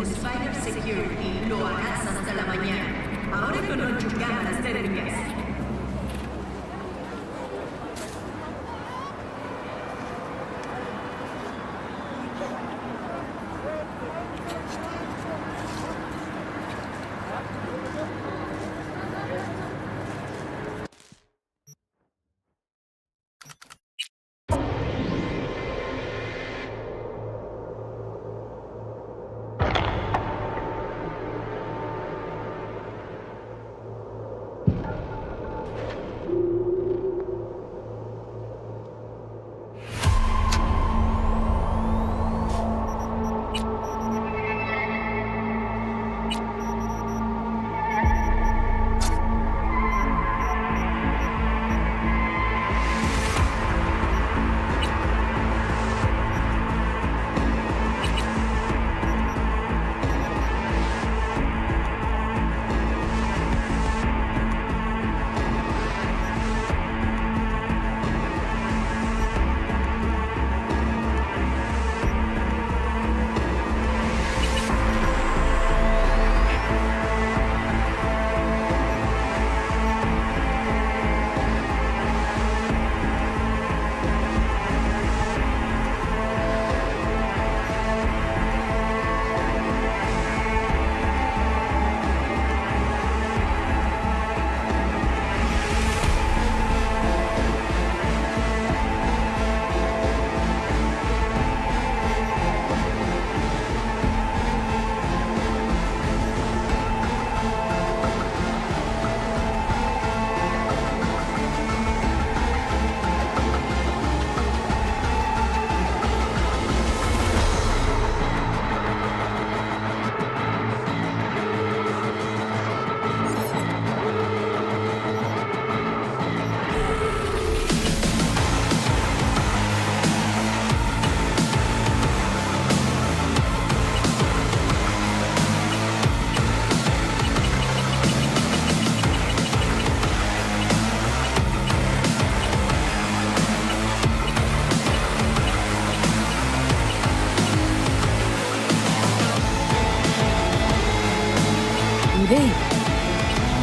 Spider Security lo harás hasta la mañana. Ahora con 8 cámaras térmicas.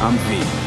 I'm V.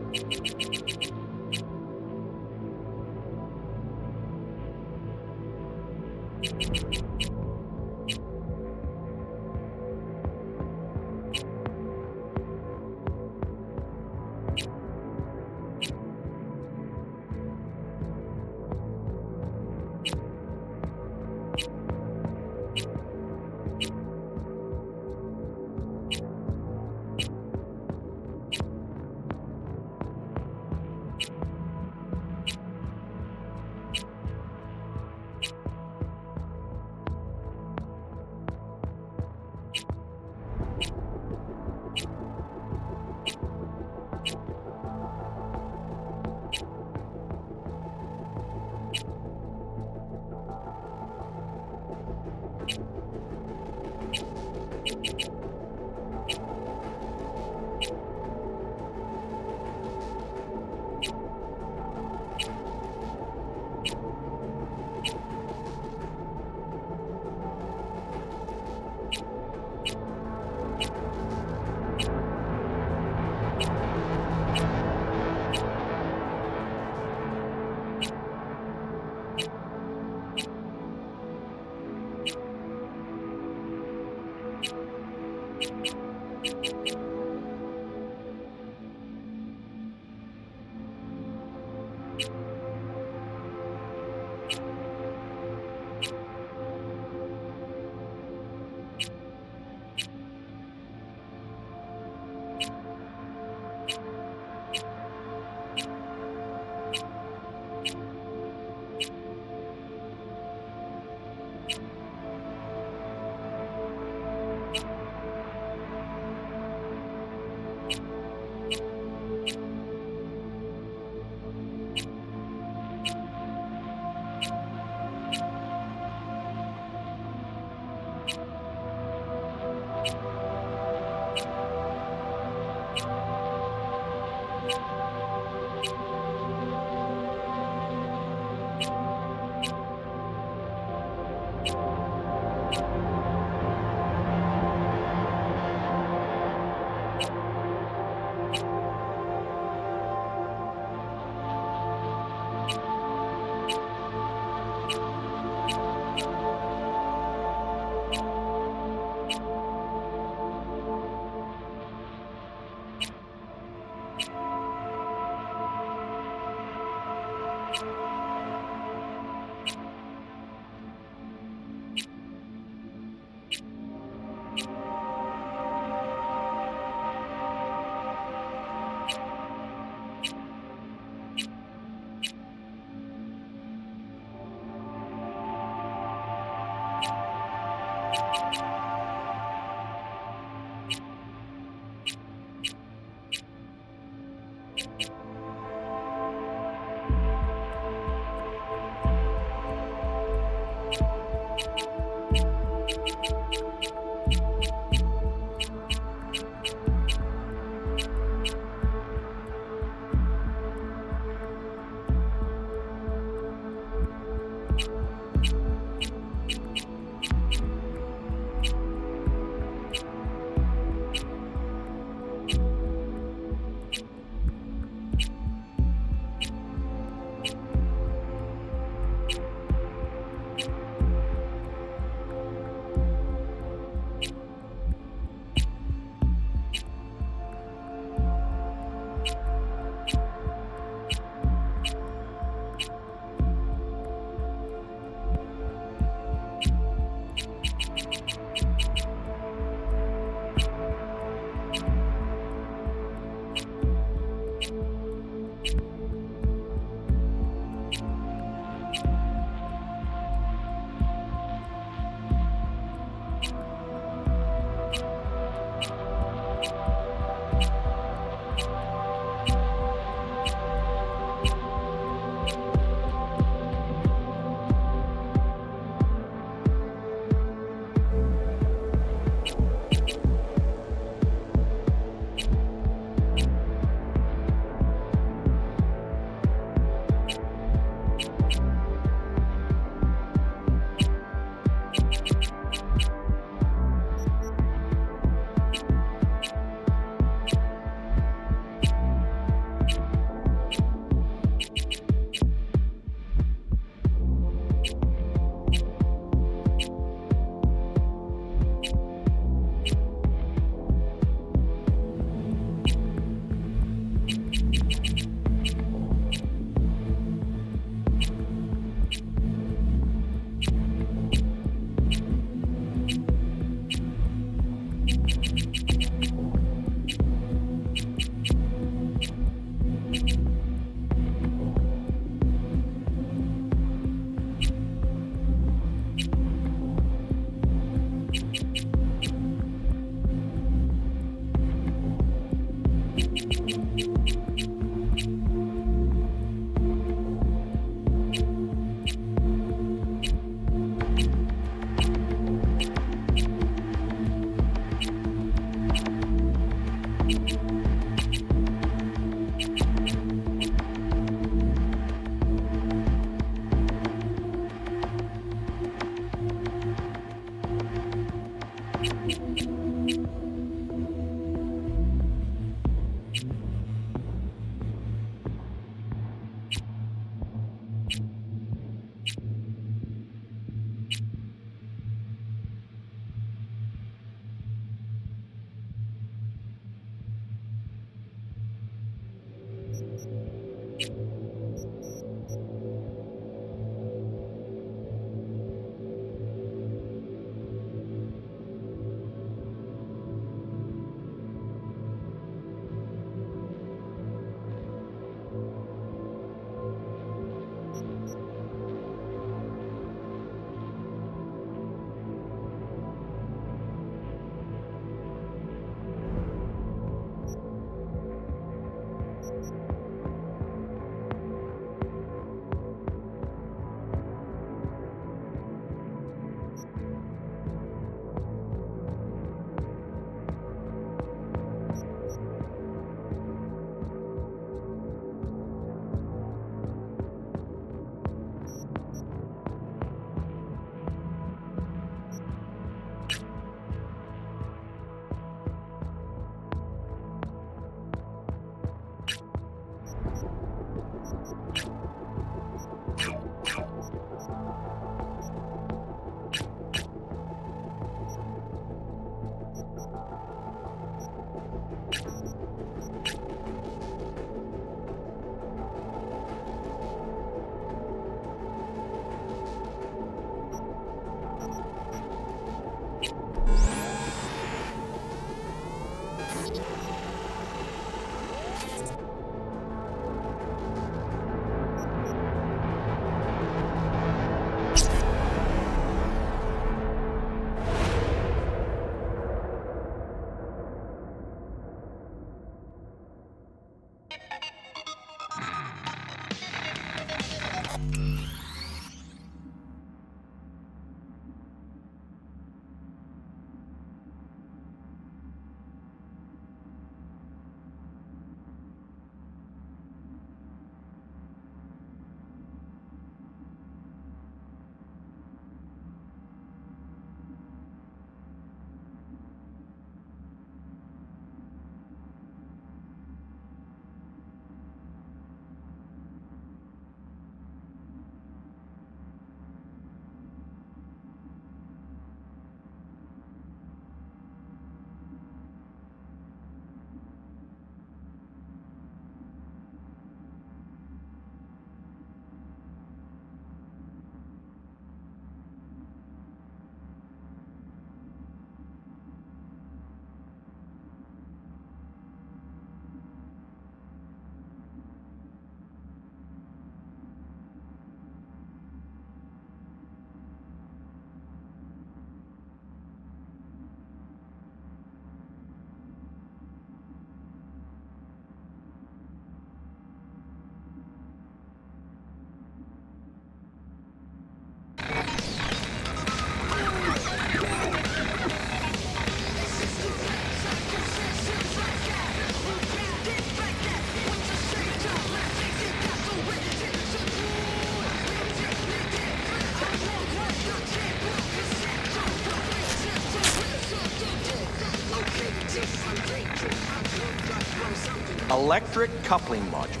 electric coupling module.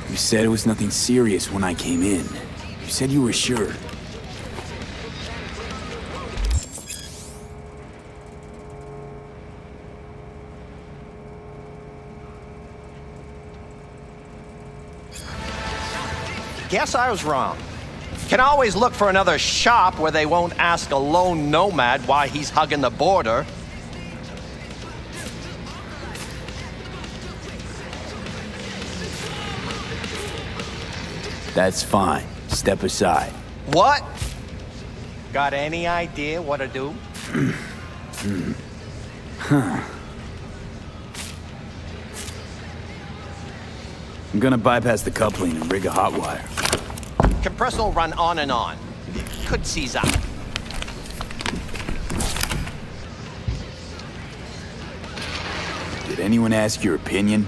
You said it was nothing serious when I came in. You said you were sure. Guess I was wrong. Can always look for another shop where they won't ask a lone nomad why he's hugging the border. That's fine. Step aside. What? Got any idea what to do? I'm gonna bypass the coupling and rig a hot wire. Compressor will run on and on. Could seize up. Did anyone ask your opinion?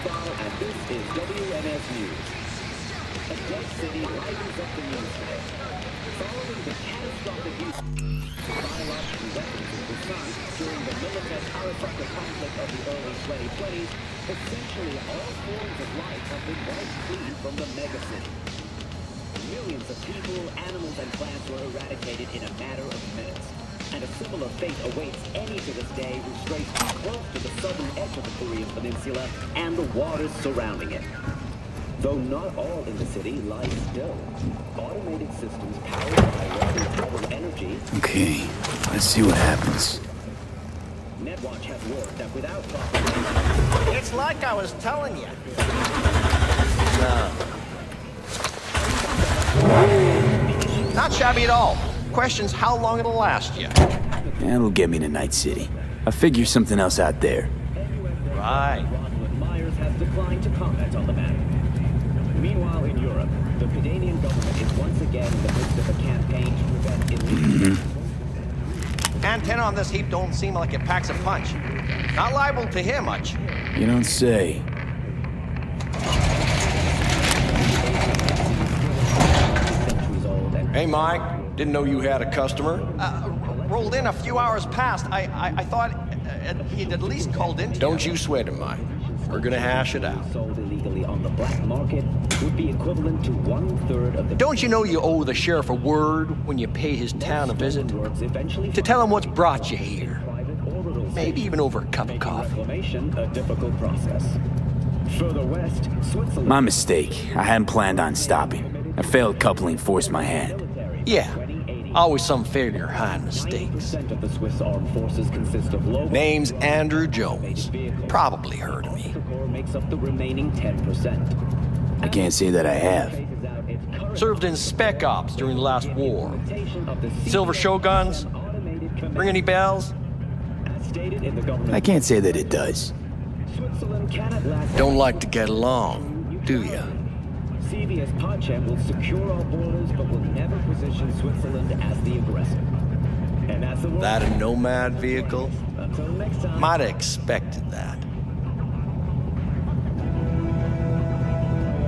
And this is WNS News. A dead city lightens up the news today. Following the catastrophic use of biological weapons in Busan during the military-Arasaka conflict of the early 2020s, essentially all forms of life have been wiped clean from the megacity. Millions of people, animals, and plants were eradicated in a matter of minutes. And a similar fate awaits any to this day who strays too close to the southern edge of the Korean peninsula and the waters surrounding it. Though not all in the city lie still. Automated systems powered by water-powered energy... Okay, let's see what happens. Netwatch has warned that without proper... It's like I was telling you. Not shabby at all. Question's how long it'll last you. That'll get me to Night City. I'll figure something else out there. Right. Myers has declined to comment on the matter. Meanwhile, in Europe, the Canadian government is once again in the midst of a campaign to prevent illegal... Antenna on this heap don't seem like it packs a punch. Not liable to hear much. You don't say. Hey, Mike. Didn't know you had a customer. Rolled in a few hours past. I thought he'd at least called in. Don't you sweat it, Mike. We're gonna hash it out. Sold illegally on the black market would be equivalent to 1/3 of the... Don't you know you owe the sheriff a word when you pay his town a visit? To tell him what's brought you here. Maybe even over a cup of coffee. Reclamation, a difficult process. Further west, Switzerland... My mistake. I hadn't planned on stopping. A failed coupling forced my hand. Yeah. Always some failure hide mistakes. 90% of the Swiss armed forces consist of low. Name's Andrew Jones. Probably heard of me. Corps makes up the remaining 10%. I can't say that I have. Served in Spec Ops during the last war. Silver Shoguns? Ring any bells? I can't say that it does. Don't like to get along, do ya? CVS Podchamp will secure our borders, but will never position Switzerland as the aggressor. And that's the word. That a Nomad vehicle? Until next time. Might have expected that.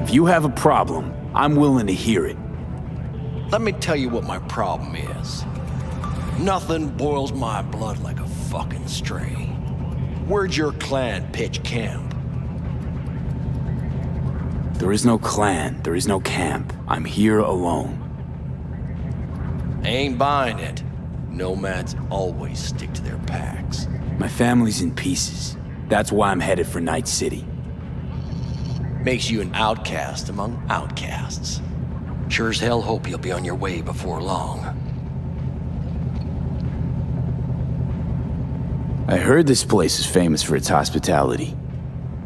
If you have a problem, I'm willing to hear it. Let me tell you what my problem is. Nothing boils my blood like a fucking stray. Where'd your clan pitch camp? There is no clan, there is no camp. I'm here alone. Ain't buying it. Nomads always stick to their packs. My family's in pieces. That's why I'm headed for Night City. Makes you an outcast among outcasts. Sure as hell hope you'll be on your way before long. I heard this place is famous for its hospitality.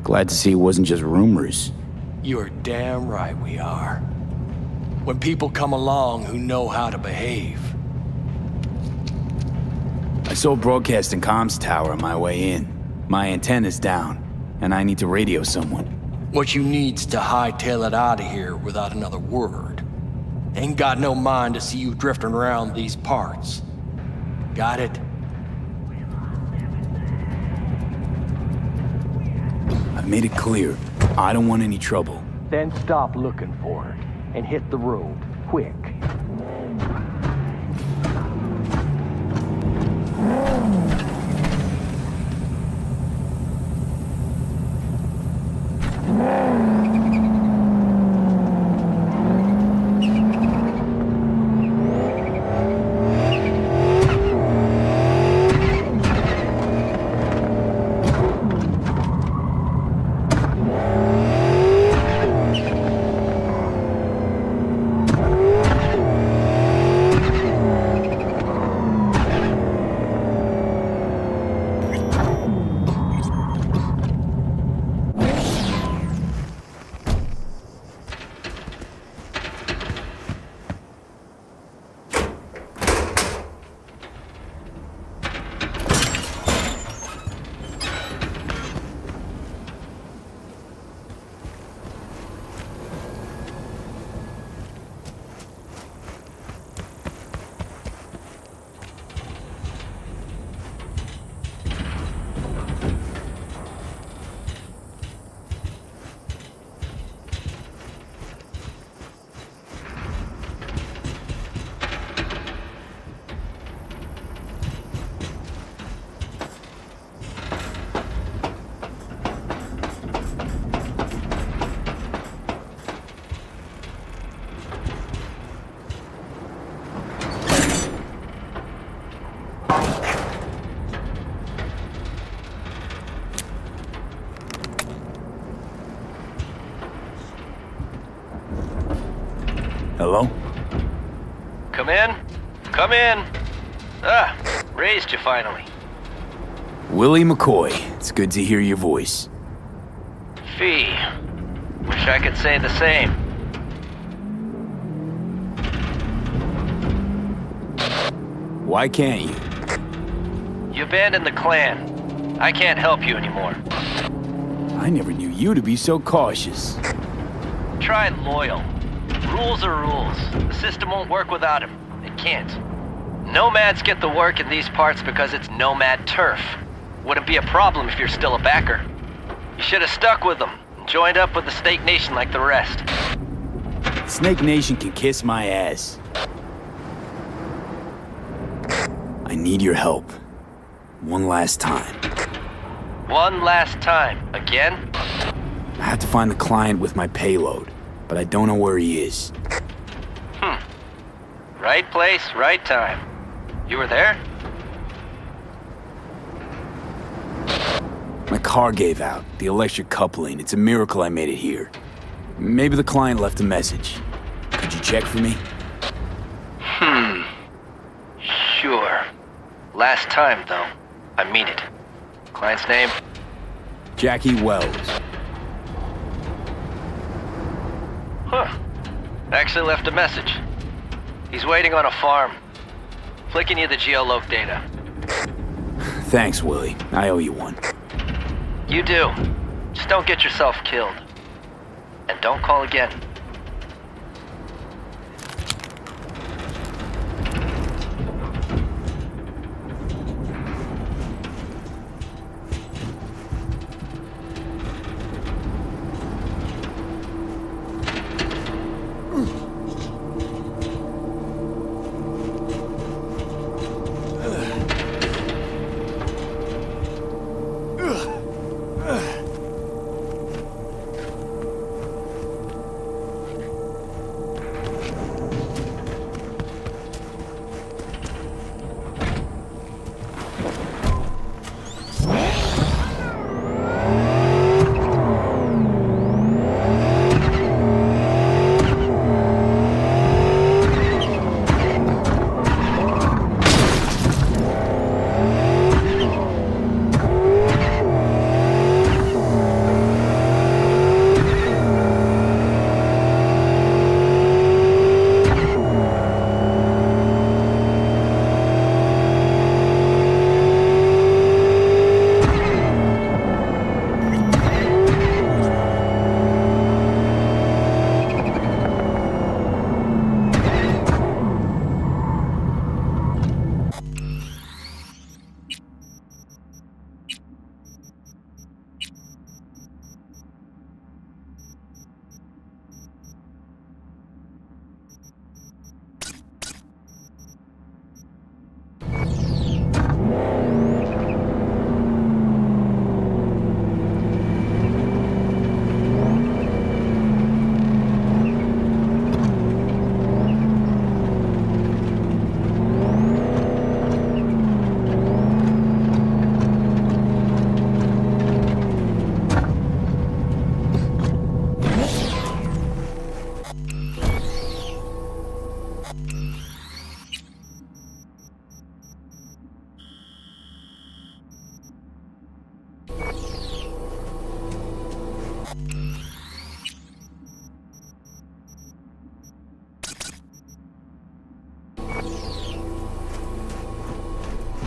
Glad to see it wasn't just rumors. You're damn right we are. When people come along who know how to behave. I saw a broadcasting comms tower on my way in. My antenna's down, and I need to radio someone. What you need's to hightail it out of here without another word. Ain't got no mind to see you drifting around these parts. Got it? I've made it clear. I don't want any trouble. Then stop looking for it and hit the road, quick. Hello? Come in. Come in. Ah, raised you finally. Willie McCoy. It's good to hear your voice. Fee. Wish I could say the same. Why can't you? You abandoned the clan. I can't help you anymore. I never knew you to be so cautious. Try loyal. Rules are rules. The system won't work without him. It can't. Nomads get the work in these parts because it's nomad turf. Wouldn't be a problem if you're still a backer. You should have stuck with them and joined up with the Snake Nation like the rest. Snake Nation can kiss my ass. I need your help. One last time. One last time. Again? I have to find the client with my payload, but I don't know where he is. Right place, right time. You were there? My car gave out, the electric coupling. It's a miracle I made it here. Maybe the client left a message. Could you check for me? Last time, though. I mean it. Client's name? Jackie Wells. Huh. Actually left a message. He's waiting on a farm. Flicking you the geoloc data. Thanks, Willie. I owe you one. You do. Just don't get yourself killed. And don't call again.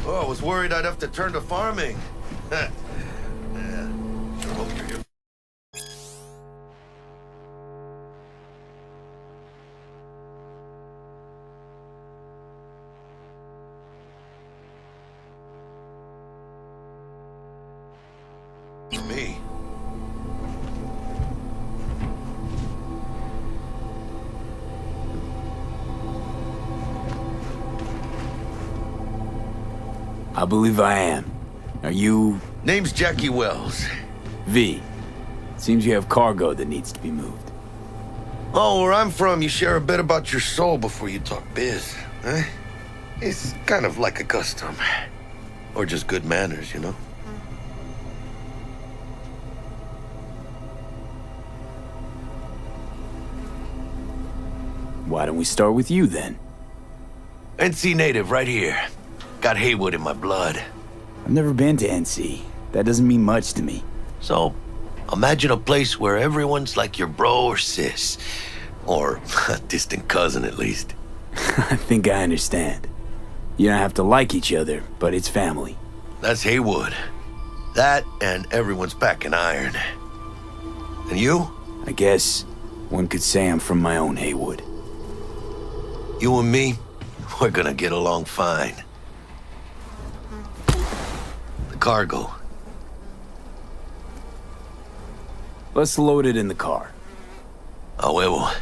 Oh, I was worried I'd have to turn to farming. Yeah, sure hope you're here. For me. I believe I am. Are you... Name's Jackie Wells. V? Seems you have cargo that needs to be moved. Oh, where I'm from, you share a bit about your soul before you talk biz, huh? It's kind of like a custom. Or just good manners, you know? Why don't we start with you, then? NC native, right here. Got Haywood in my blood. I've never been to NC. That doesn't mean much to me. So, imagine a place where everyone's like your bro or sis. Or a distant cousin, at least. I think I understand. You don't have to like each other, but it's family. That's Haywood. That and everyone's packing iron. And you? I guess one could say I'm from my own Haywood. You and me, we're gonna get along fine. The cargo. Let's load it in the car. A huevo.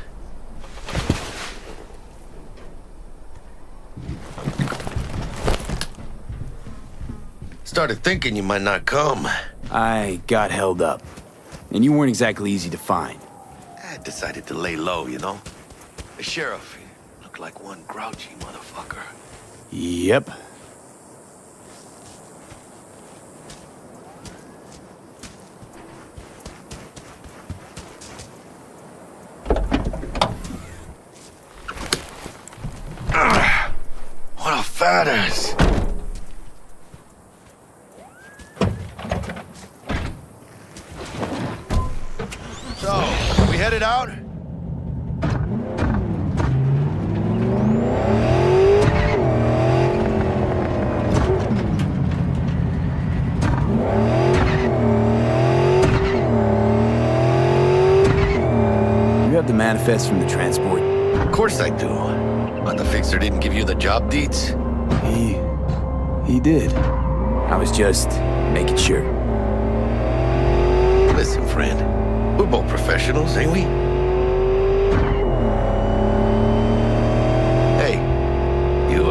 Started thinking you might not come. I got held up. And you weren't exactly easy to find. I decided to lay low, you know? The sheriff looked like one grouchy motherfucker. Yep. What a fat ass. headed out? You have the manifest from the transport? Of course I do. But the fixer didn't give you the job deeds? He did. I was just making sure. Listen, friend. We're both professionals, ain't we? Hey, you,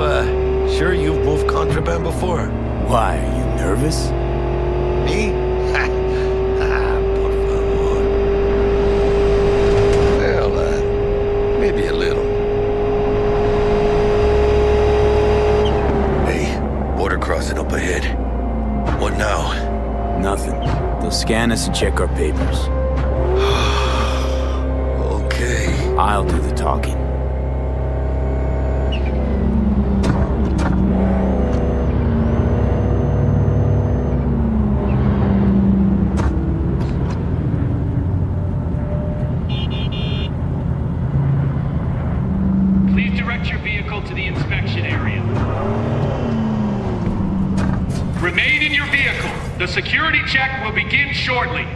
sure you've moved contraband before? Why, are you nervous? Me? Por favor. Well, maybe a little. Hey, border crossing up ahead. What now? Nothing. They'll scan us and check our papers. Okay. I'll do the talking. Please direct your vehicle to the inspection area. Remain in your vehicle. The security check will begin shortly.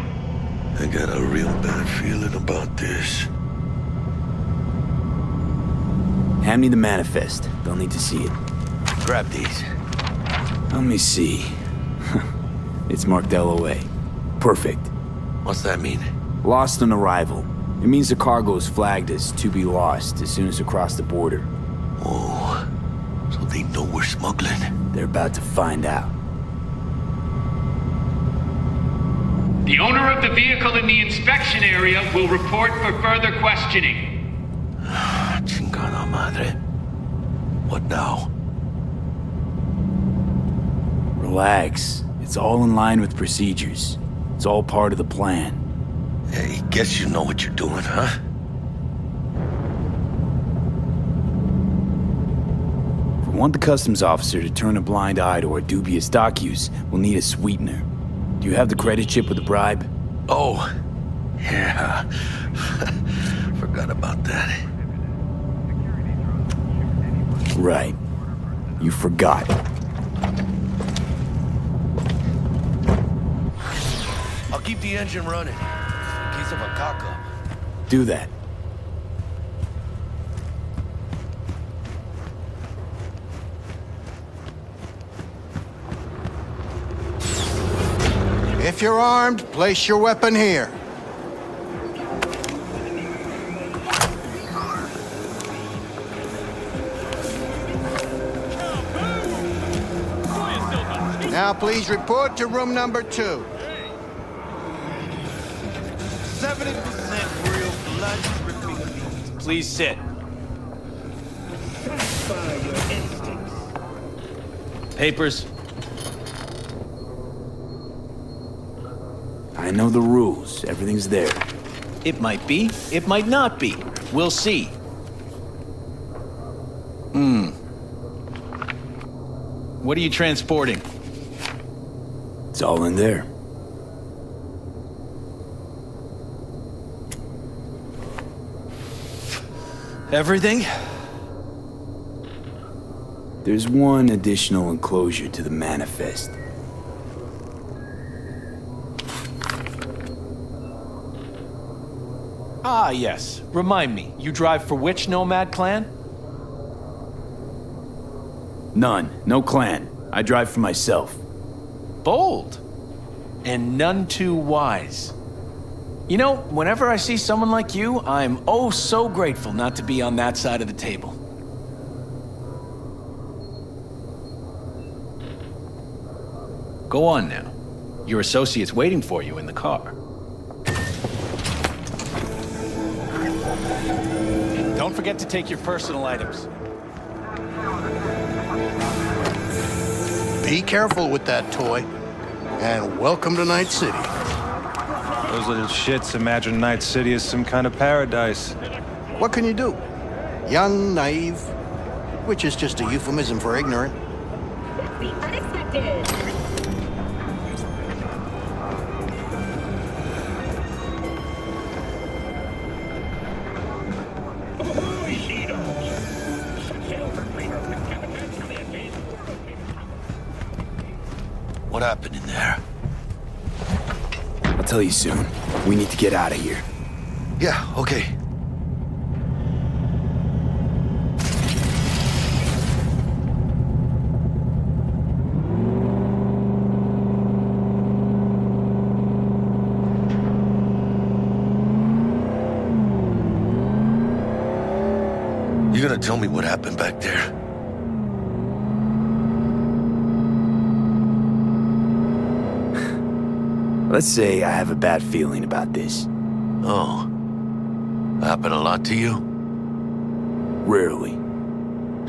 I got a real bad feeling about this. Hand me the manifest. They'll need to see it. Grab these. Let me see. It's marked LOA. Perfect. What's that mean? Lost on arrival. It means the cargo is flagged as to be lost as soon as across the border. Oh, so they know we're smuggling. They're about to find out. The owner of the vehicle in the inspection area will report for further questioning. Chingada madre. What now? Relax. It's all in line with procedures. It's all part of the plan. Hey, guess you know what you're doing, huh? If we want the customs officer to turn a blind eye to our dubious dock use, we'll need a sweetener. Do you have the credit chip with the bribe? Oh, yeah. Forgot about that. Right. You forgot. I'll keep the engine running in case of a cock-up. Do that. If you're armed, place your weapon here. Now please report to room number 2. 70% real blood dripping. Please sit. Satisfy your instincts. Papers. I know the rules. Everything's there. It might be, it might not be. We'll see. What are you transporting? It's all in there. Everything? There's one additional enclosure to the manifest. Ah, yes. Remind me, you drive for which nomad clan? None. No clan. I drive for myself. Bold. And none too wise. You know, whenever I see someone like you, I'm oh so grateful not to be on that side of the table. Go on now. Your associate's waiting for you in the car. Don't forget to take your personal items. Be careful with that toy. And welcome to Night City. Those little shits imagine Night City as some kind of paradise. What can you do? Young, naive, which is just a euphemism for ignorant. The unexpected. what happened in there. I'll tell you soon. We need to get out of here. Yeah, okay. You gonna tell me what happened back there? Let's say I have a bad feeling about this. Oh. Happened a lot to you? Rarely.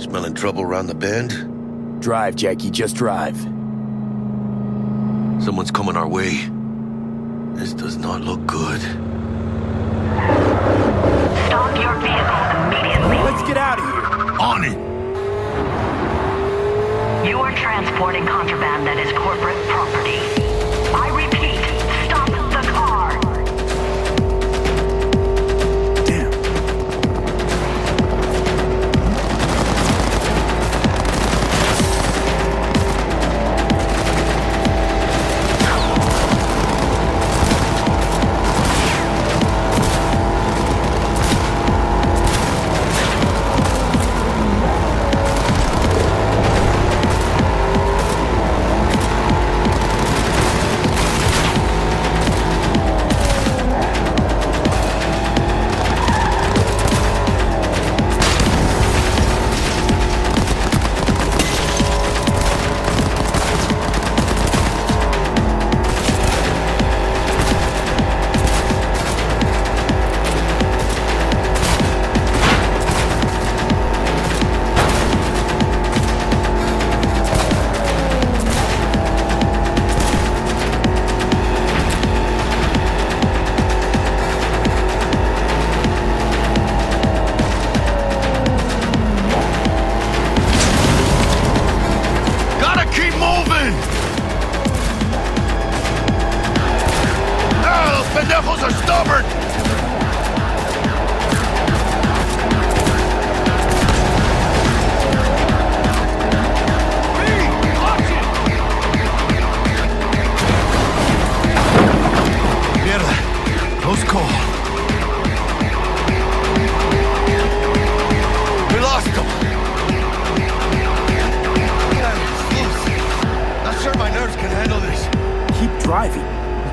Smelling trouble around the bend? Drive, Jackie, just drive. Someone's coming our way. This does not look good. Stop your vehicle immediately. Let's get out of here. On it! You are transporting contraband that is corporate property. I repeat, stop the car. Damn.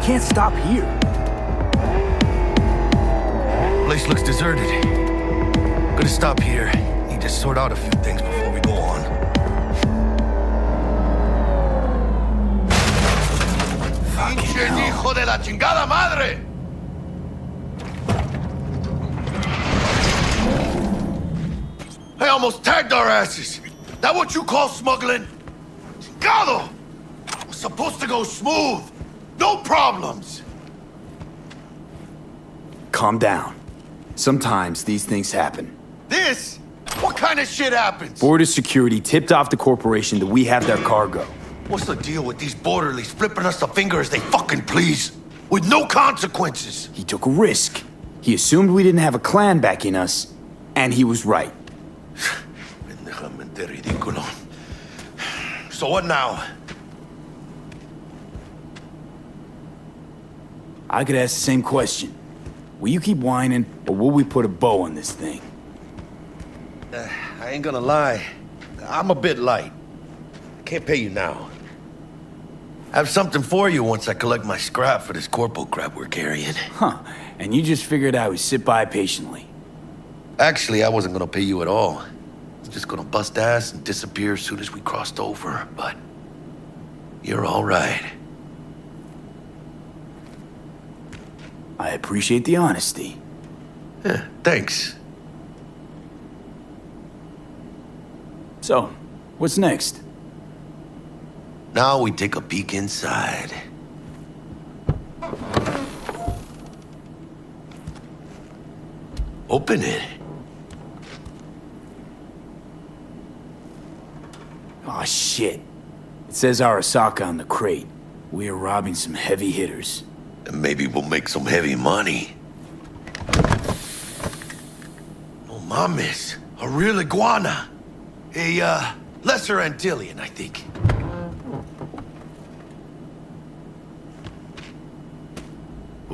Can't stop here. Place looks deserted. Gonna stop here. Need to sort out a few things before we go on. Fucking hijo de la chingada madre! I almost tagged our asses. That what you call smuggling? Chingado! It was supposed to go smooth. No problems! Calm down. Sometimes these things happen. This? What kind of shit happens? Border security tipped off the corporation that we have their cargo. What's the deal with these borderlies flipping us the finger as they fucking please? With no consequences? He took a risk. He assumed we didn't have a clan backing us, and he was right. So what now? I could ask the same question. Will you keep whining, or will we put a bow on this thing? I ain't gonna lie. I'm a bit light. I can't pay you now. I have something for you once I collect my scrap for this corpo crap we're carrying. Huh. And you just figured I would sit by patiently. Actually, I wasn't gonna pay you at all. I was just gonna bust ass and disappear as soon as we crossed over, but you're all right. I appreciate the honesty. Yeah, thanks. So, what's next? Now we take a peek inside. Open it. Aw, shit. It says Arasaka on the crate. We are robbing some heavy hitters. And maybe we'll make some heavy money. No mames. A real iguana. A, lesser Antillean, I think.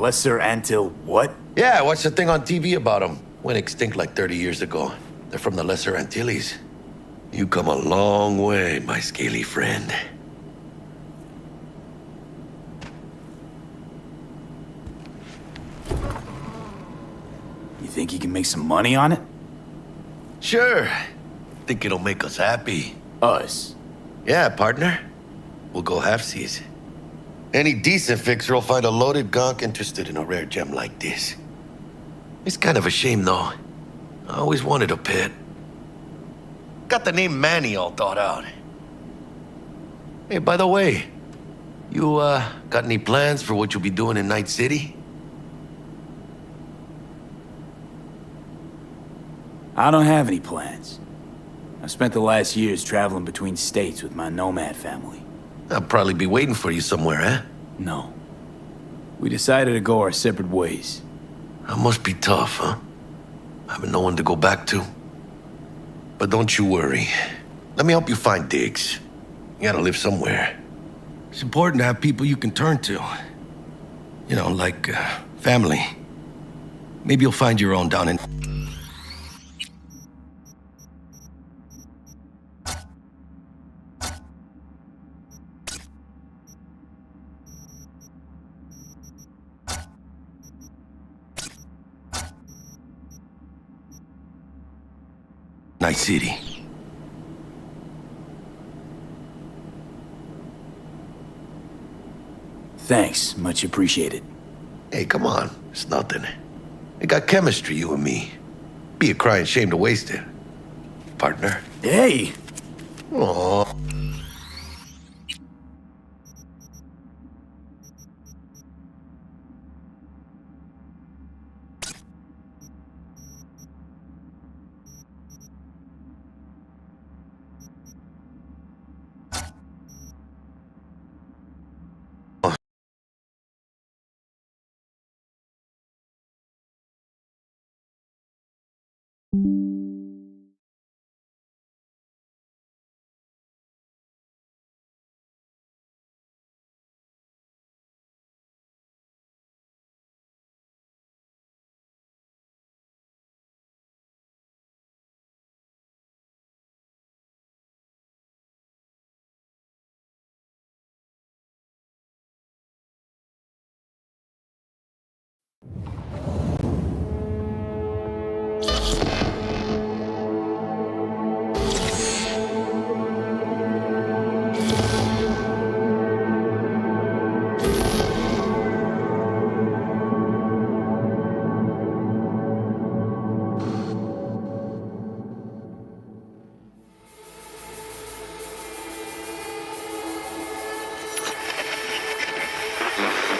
Lesser Antil what? Yeah, what's the thing on TV about them? Went extinct like 30 years ago. They're from the Lesser Antilles. You come a long way, my scaly friend. You think you can make some money on it? Sure. Think it'll make us happy. Us? Yeah, partner. We'll go halfsies. Any decent fixer will find a loaded gonk interested in a rare gem like this. It's kind of a shame, though. I always wanted a pet. Got the name Manny all thought out. Hey, by the way, you, got any plans for what you'll be doing in Night City? I don't have any plans. I've spent the last years traveling between states with my nomad family. I'll probably be waiting for you somewhere, eh? No. We decided to go our separate ways. That must be tough, huh? Having no one to go back to. But don't you worry. Let me help you find digs. You gotta live somewhere. It's important to have people you can turn to. You know, like, family. Maybe you'll find your own down in... Night City. Thanks, much appreciated. Hey, come on. It's nothing. We got chemistry, you and me. Be a crying shame to waste it. Partner. Hey! Aww.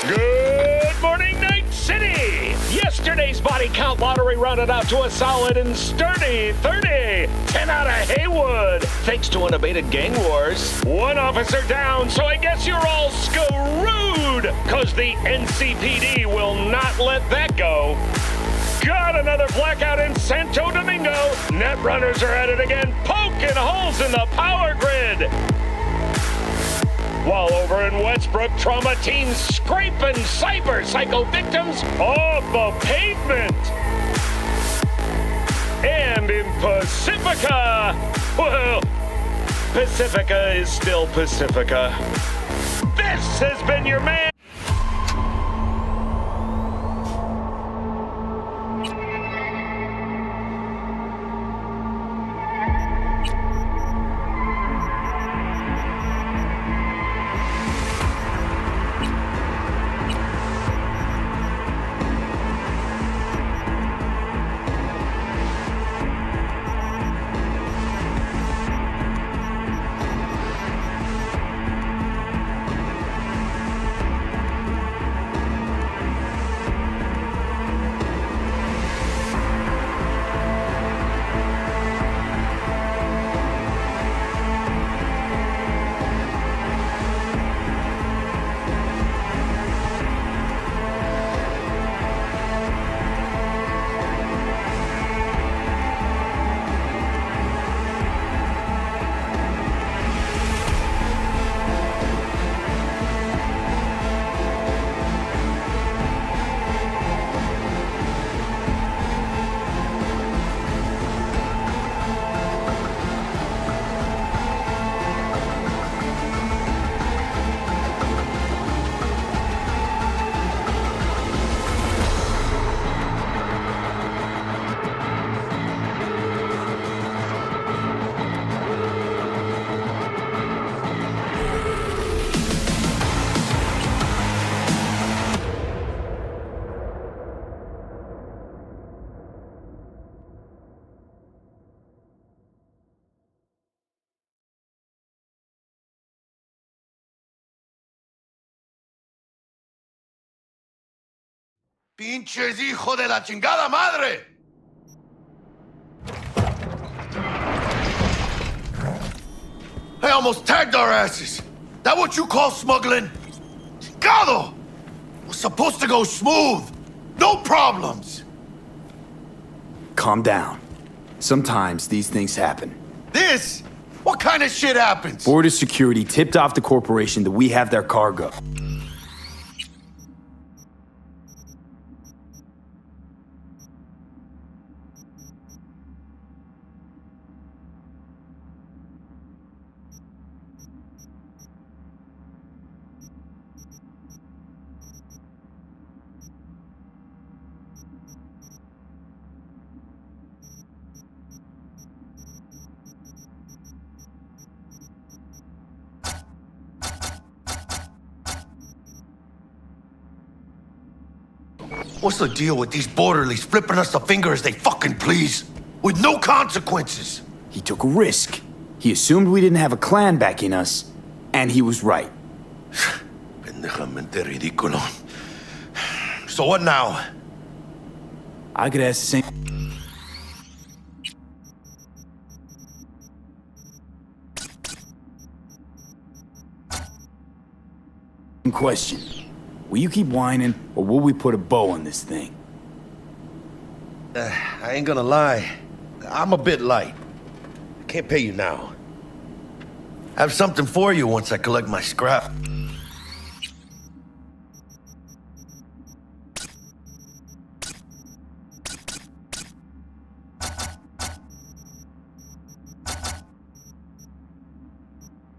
Good morning, Night City! Yesterday's body count lottery rounded out to a solid and sturdy 30. 10 out of Haywood, thanks to unabated gang wars. One officer down, so I guess you're all screwed, cause the NCPD will not let that go. Got another blackout in Santo Domingo. Netrunners are at it again, poking holes in the power grid. While over in Westbrook, trauma teens scraping cyber psycho victims off the pavement. And in Pacifica, well, Pacifica is still Pacifica. This has been your man. Pinches hijo de la chingada madre! I almost tagged our asses. That what you call smuggling? Chingado! Was supposed to go smooth. No problems. Calm down. Sometimes these things happen. This? What kind of shit happens? Border security tipped off the corporation that we have their cargo. What's the deal with these borderlies flipping us the finger as they fucking please? With no consequences? He took a risk. He assumed we didn't have a clan backing us, and he was right. Pendejamente ridículo. So what now? I could ask the same question. Will you keep whining, or will we put a bow on this thing? I ain't gonna lie. I'm a bit light. I can't pay you now. I have something for you once I collect my scrap.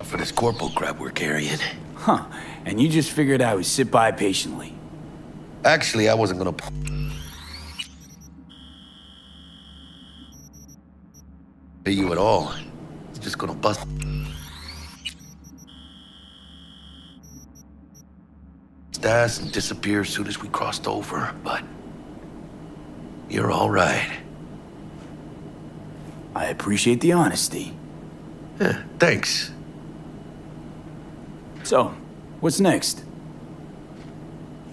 For this corporal crap we're carrying. Huh, and you just figured I would sit by patiently. Actually, I wasn't gonna pay you at all. It's just gonna bust. Ass and disappear as soon as we crossed over, but you're all right. I appreciate the honesty. Yeah, thanks. So, what's next?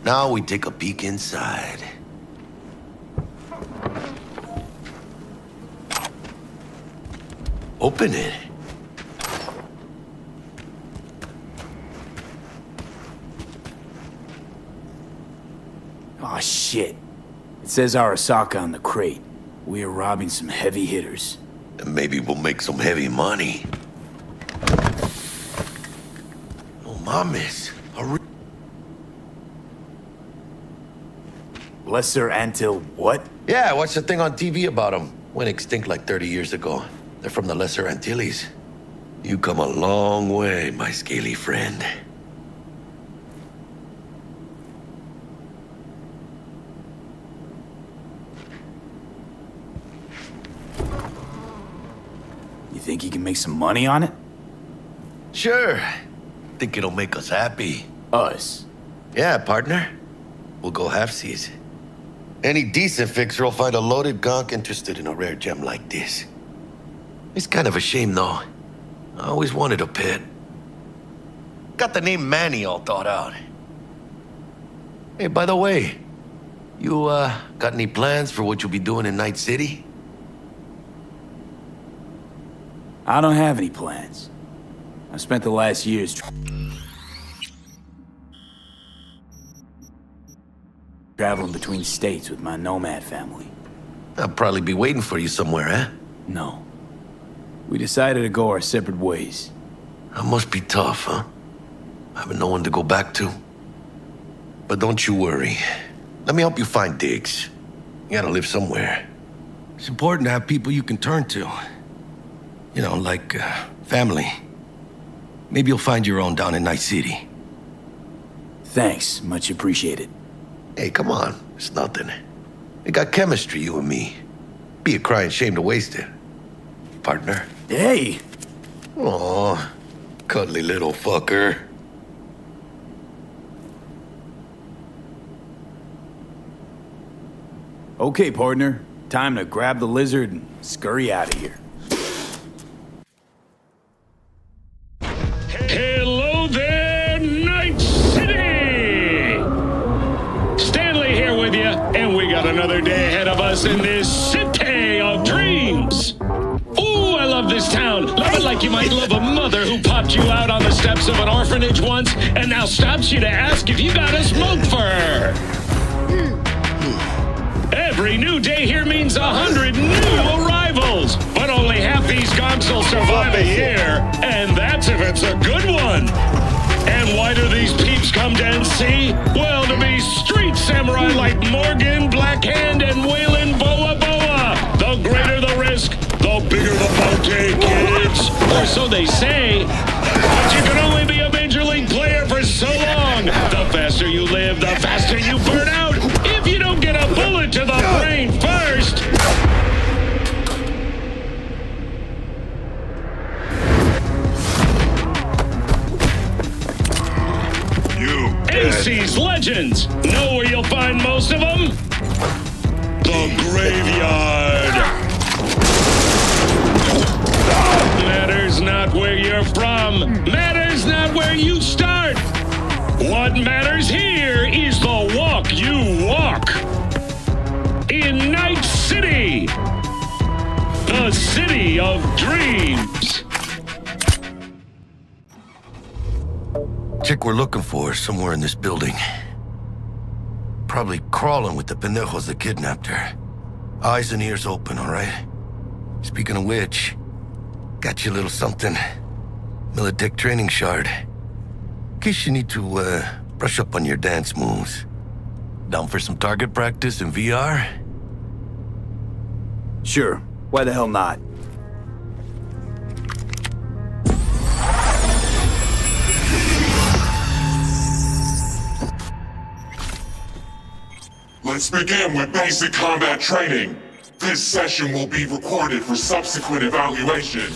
Now we take a peek inside. Open it. Aw, shit. It says Arasaka on the crate. We are robbing some heavy hitters. And maybe we'll make some heavy money. Oh, mames. Lesser Antil what? Yeah, I watched a thing on TV about them. Went extinct like 30 years ago. They're from the Lesser Antilles. You come a long way, my scaly friend. You think you can make some money on it? Sure. Think it'll make us happy. Us? Yeah, partner. We'll go halfsies. Any decent fixer will find a loaded gonk interested in a rare gem like this. It's kind of a shame, though. I always wanted a pet. Got the name Manny all thought out. Hey, by the way, you, got any plans for what you'll be doing in Night City? I don't have any plans. I spent the last years traveling between states with my nomad family. I'll probably be waiting for you somewhere, eh? No. We decided to go our separate ways. That must be tough, huh? Having no one to go back to. But don't you worry. Let me help you find digs. You gotta live somewhere. It's important to have people you can turn to. You know, like, family. Maybe you'll find your own down in Night City. Thanks, much appreciated. Hey, come on. It's nothing. We got chemistry, you and me. Be a crying shame to waste it. Partner? Hey! Aw, cuddly little fucker. Okay, partner. Time to grab the lizard and scurry out of here. Hello there, Night City! Stanley here with you. another day ahead of us in this city of dreams. Ooh, I love this town. Love it like you might love a mother who popped you out on the steps of an orphanage once and now stops you to ask if you got a smoke for her. Every new day here means 100 new arrivals, but only half these gonks will survive a year, and that's if it's a good one. And why do these peeps come to NC? Well, to be street samurai like Morgan, Blackhand, and Waylon Boa Boa. The greater the risk, the bigger the bounty, kids. Or so they say. But you can only be a major league player for so long. The faster you live, the faster you burn out. If you don't get a bullet to the brain first. NC's legends. Know where you'll find most of them? The graveyard. Matters not where you're from. Matters not where you start. What matters here is the walk you walk. In Night City. The city of dreams. Chick we're looking for is somewhere in this building. Probably crawling with the pendejos that kidnapped her. Eyes and ears open, all right? Speaking of which, got you a little something. Militech training shard. In case you need to, brush up on your dance moves. Down for some target practice in VR? Sure, why the hell not? Let's begin with basic combat training. This session will be recorded for subsequent evaluation.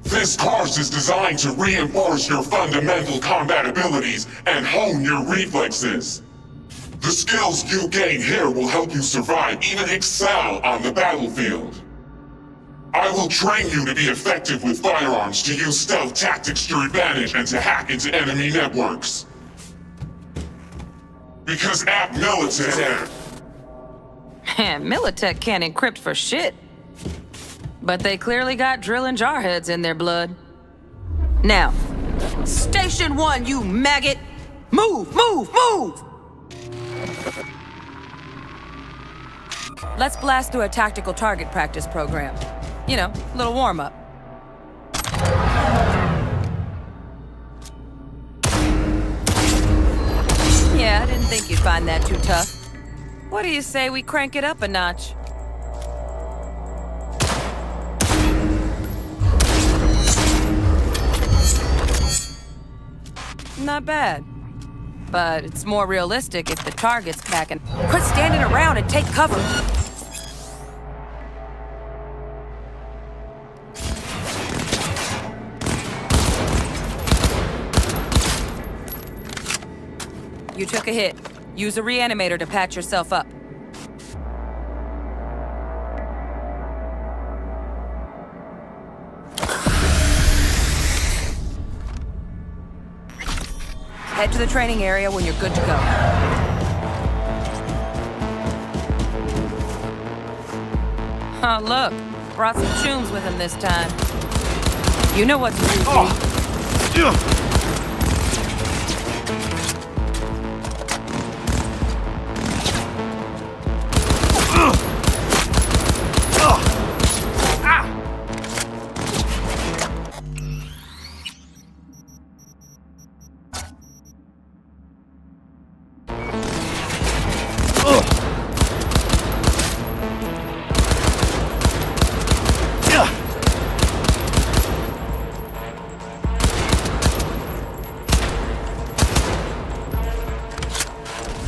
This course is designed to reinforce your fundamental combat abilities and hone your reflexes. The skills you gain here will help you survive, even excel on the battlefield. I will train you to be effective with firearms, to use stealth tactics to your advantage, and to hack into enemy networks. Because at Militech... Militech can't encrypt for shit. But they clearly got drill and jarheads in their blood. Now, Station 1, you maggot! Move, move, move! Let's blast through a tactical target practice program. You know, a little warm-up. Yeah, I didn't think you'd find that too tough. What do you say we crank it up a notch? Not bad. But it's more realistic if the target's packing. Quit standing around and take cover. You took a hit. Use a reanimator to patch yourself up. Head to the training area when you're good to go. Oh, look. Brought some chooms with him this time. You know what to do, V.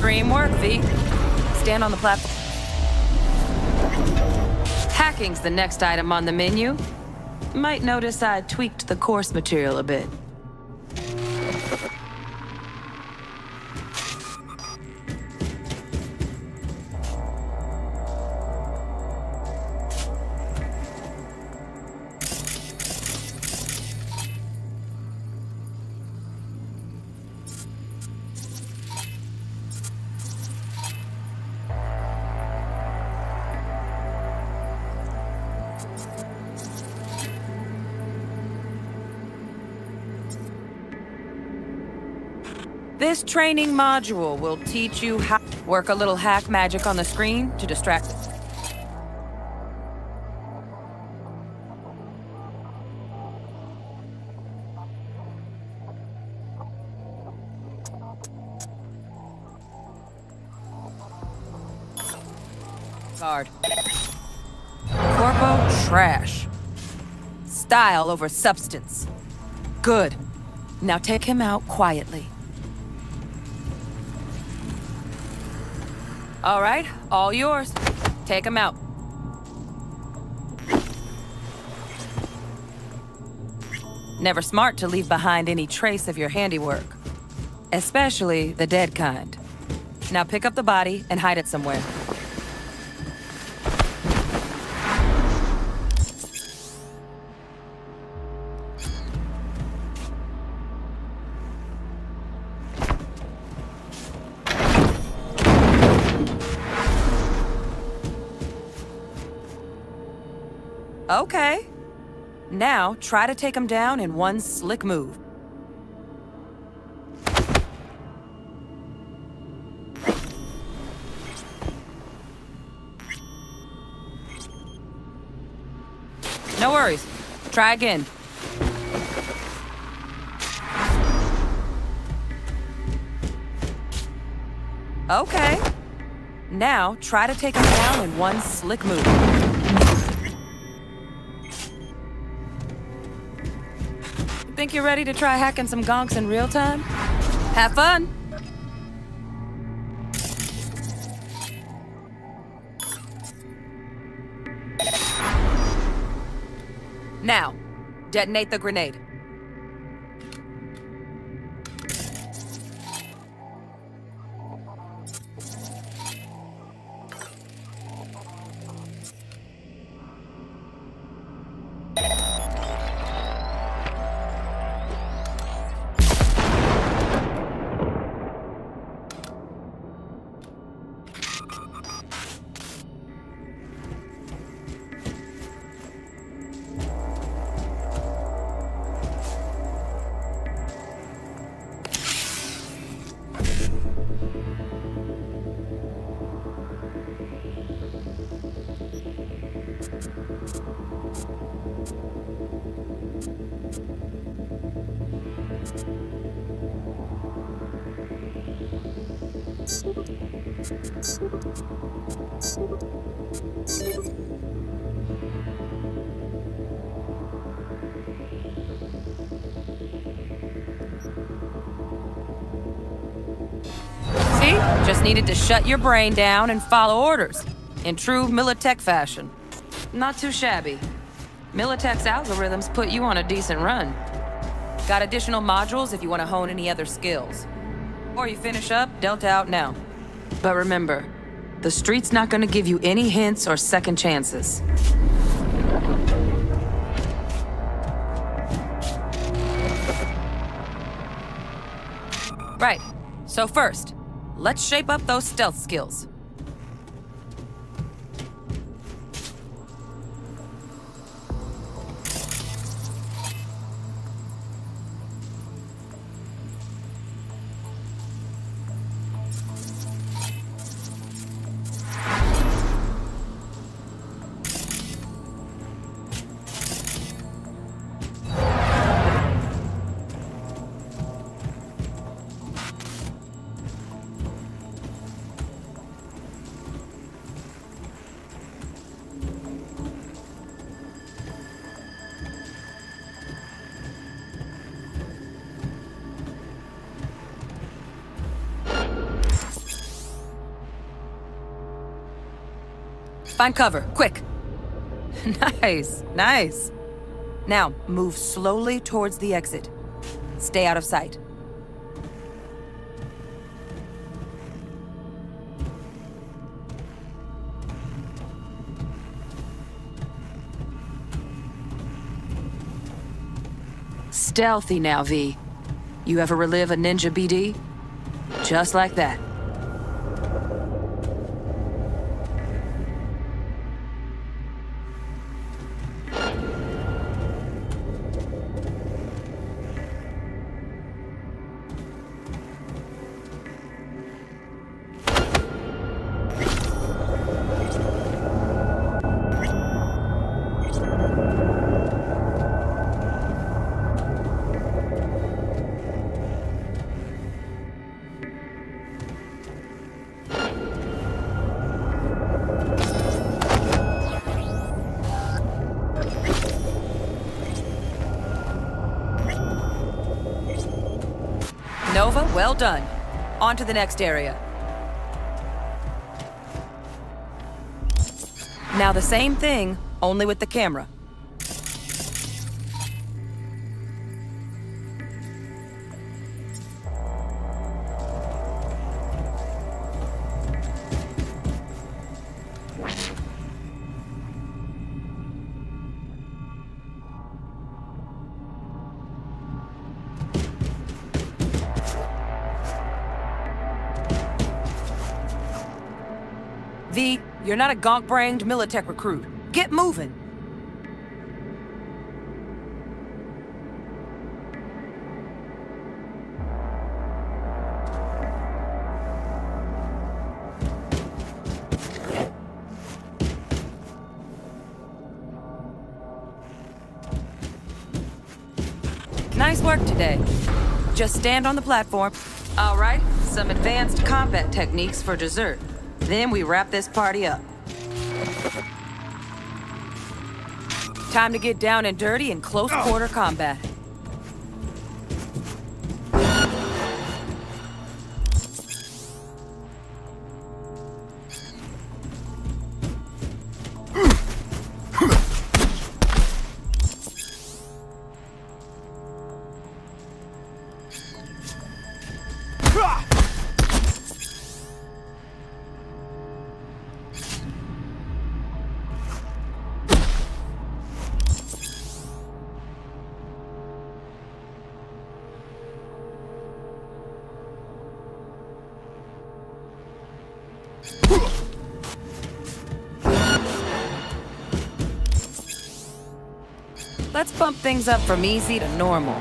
Dream work, V. Stand on the platform. Hacking's the next item on the menu. Might notice I tweaked the course material a bit. This training module will teach you how to work a little hack magic on the screen to distract. Guard. Corpo trash. Style over substance. Good. Now take him out quietly. All right, all yours. Take him out. Never smart to leave behind any trace of your handiwork. Especially the dead kind. Now pick up the body and hide it somewhere. Okay. Now, try to take him down in one slick move. No worries. Try again. Okay. Now, try to take him down in one slick move. Think you're ready to try hacking some gonks in real time? Have fun! Now, detonate the grenade. See? Just needed to shut your brain down and follow orders. In true Militech fashion. Not too shabby. Militech's algorithms put you on a decent run. Got additional modules if you want to hone any other skills. Before you finish up, Delta out now. But remember, the street's not gonna give you any hints or second chances. Right, so first, let's shape up those stealth skills. Find cover, quick. Nice, nice. Now, move slowly towards the exit. Stay out of sight. Stealthy now, V. You ever relive a ninja BD? Just like that. Well done. On to the next area. Now the same thing, only with the camera. V, you're not a gonk-brained Militech recruit. Get moving. Nice work today. Just stand on the platform. All right, some advanced combat techniques for dessert. Then we wrap this party up. Time to get down and dirty in close quarter combat. Let's bump things up from easy to normal.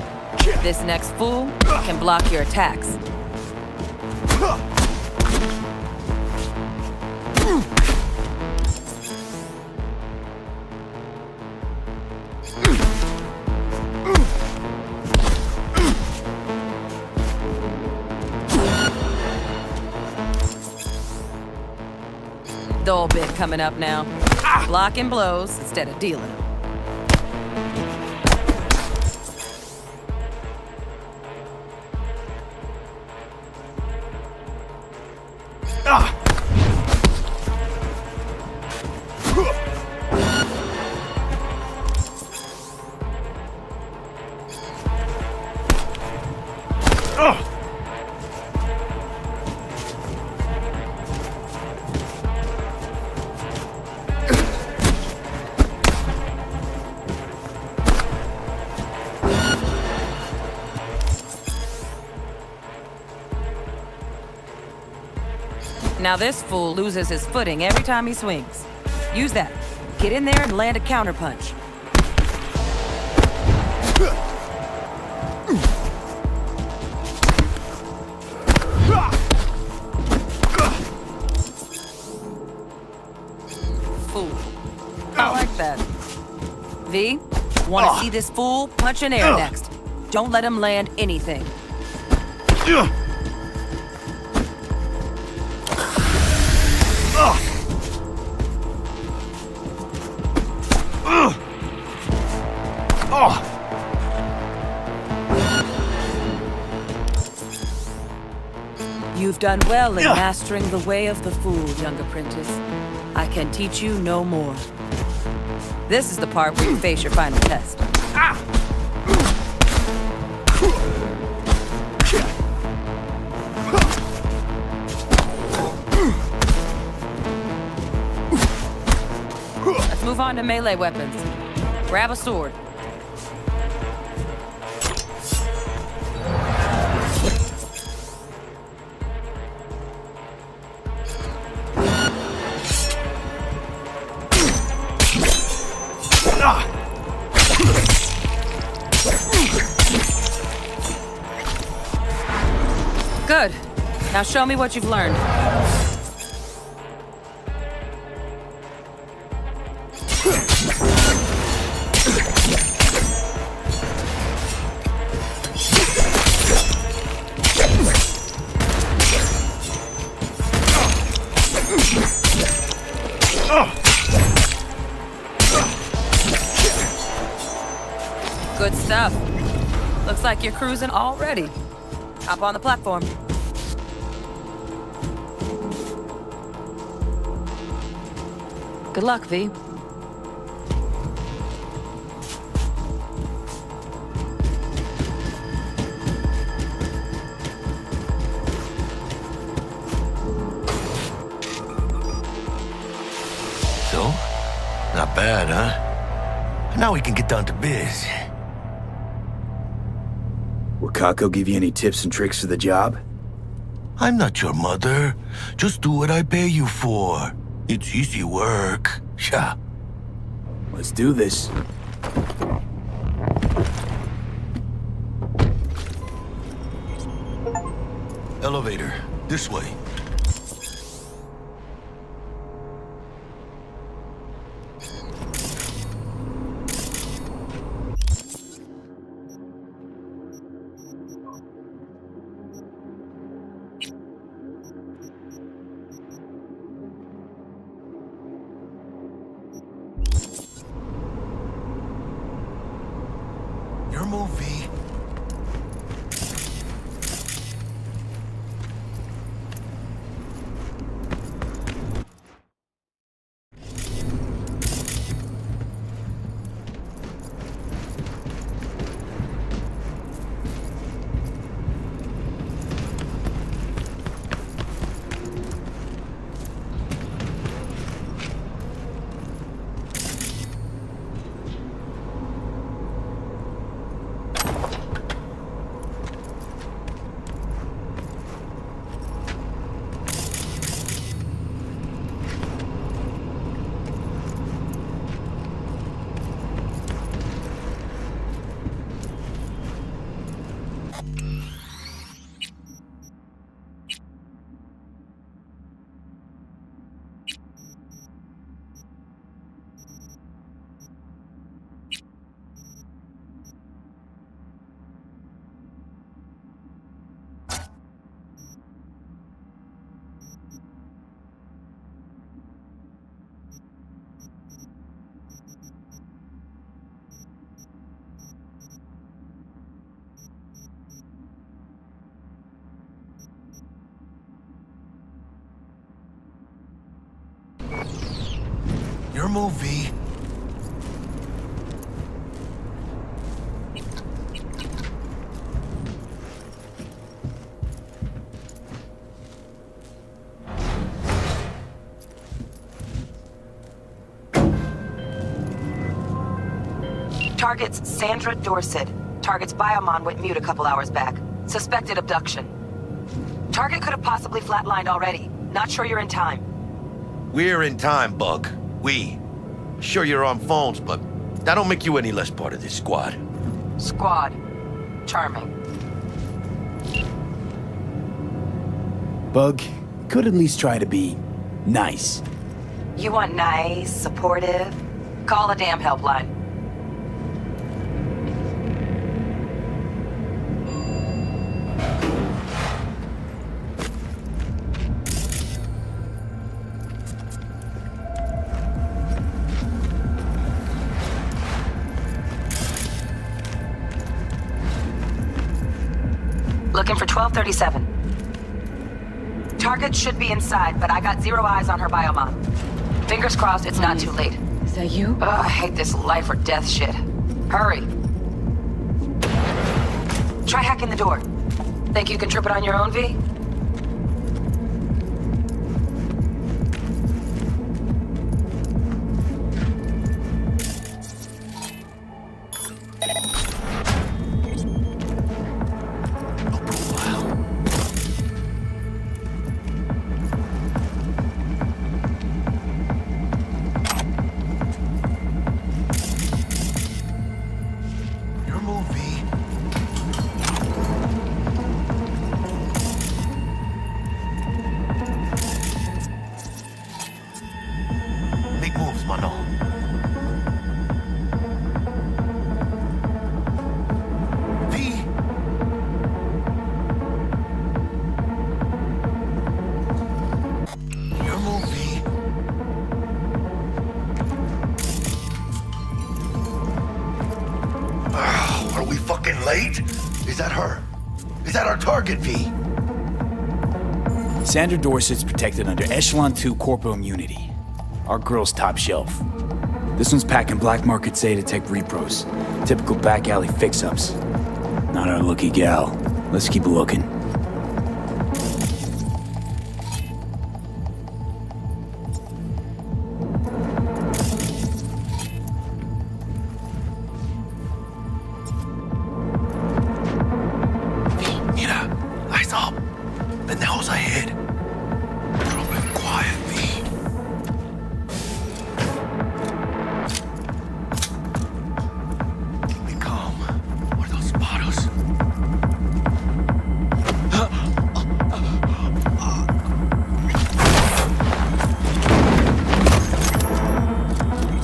This next fool can block your attacks. Dull bit coming up now. Blocking blows instead of dealing them. Now this fool loses his footing every time he swings. Use that. Get in there and land a counterpunch. Fool. I like that. V, want to see this fool punch in air next. Don't let him land anything. You've done well in mastering the way of the fool, young apprentice. I can teach you no more. This is the part where you face your final test. Let's move on to melee weapons. Grab a sword. Good. Now show me what you've learned. Good stuff. Looks like you're cruising already. Hop on the platform. Good luck, V. So? Not bad, huh? Now we can get down to biz. Will Kako give you any tips and tricks for the job? I'm not your mother. Just do what I pay you for. It's easy work. Yeah. Let's do this. Elevator. This way. Your movie. Your movie. Target's Sandra Dorset. Target's biomon went mute a couple hours back. Suspected abduction. Target could have possibly flatlined already. Not sure you're in time. We're in time, Bug. We. Sure you're on phones, but that don't make you any less part of this squad. Squad. Charming. Bug, could at least try to be nice. You want nice, supportive? Call a damn helpline. Looking for 1237. Target should be inside, but I got zero eyes on her biomon. Fingers crossed it's not too late. Is that you? Ugh, I hate this life or death shit. Hurry. Try hacking the door. Think you can trip it on your own, V? that our target, V? Sandra Dorset's protected under Echelon 2 corporal immunity. Our girl's top shelf. This one's packing black market Zeta Tech repros. Typical back alley fix-ups. Not our lucky gal. Let's keep looking. Mira, eyes up. Pendejos ahead. Pero be quiet, V. Keep me calm, or they'll spot us.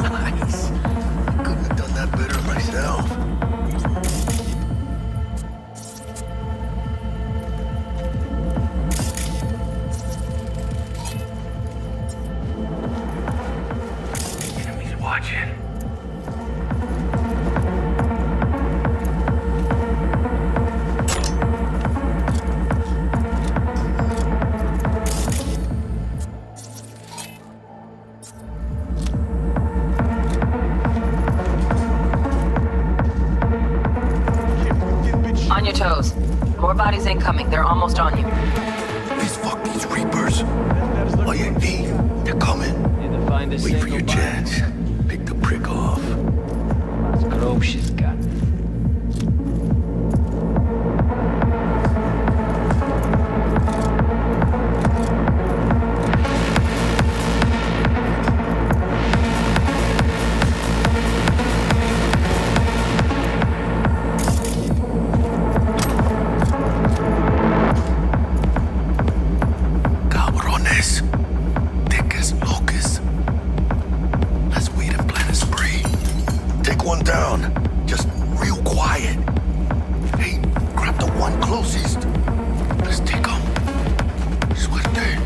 Nice. Couldn't have done that better myself. Enemies watching. On your toes. More bodies incoming. They're almost on you. Please fuck these Reapers. Oh yeah, V, they're coming. Wait for your chance. Pick the prick off. Cabrones. Thick as locusts. Let's wait and plan a spree. Take one down. Just real quiet. Hey, grab the one closest. Let's take him. Suerte.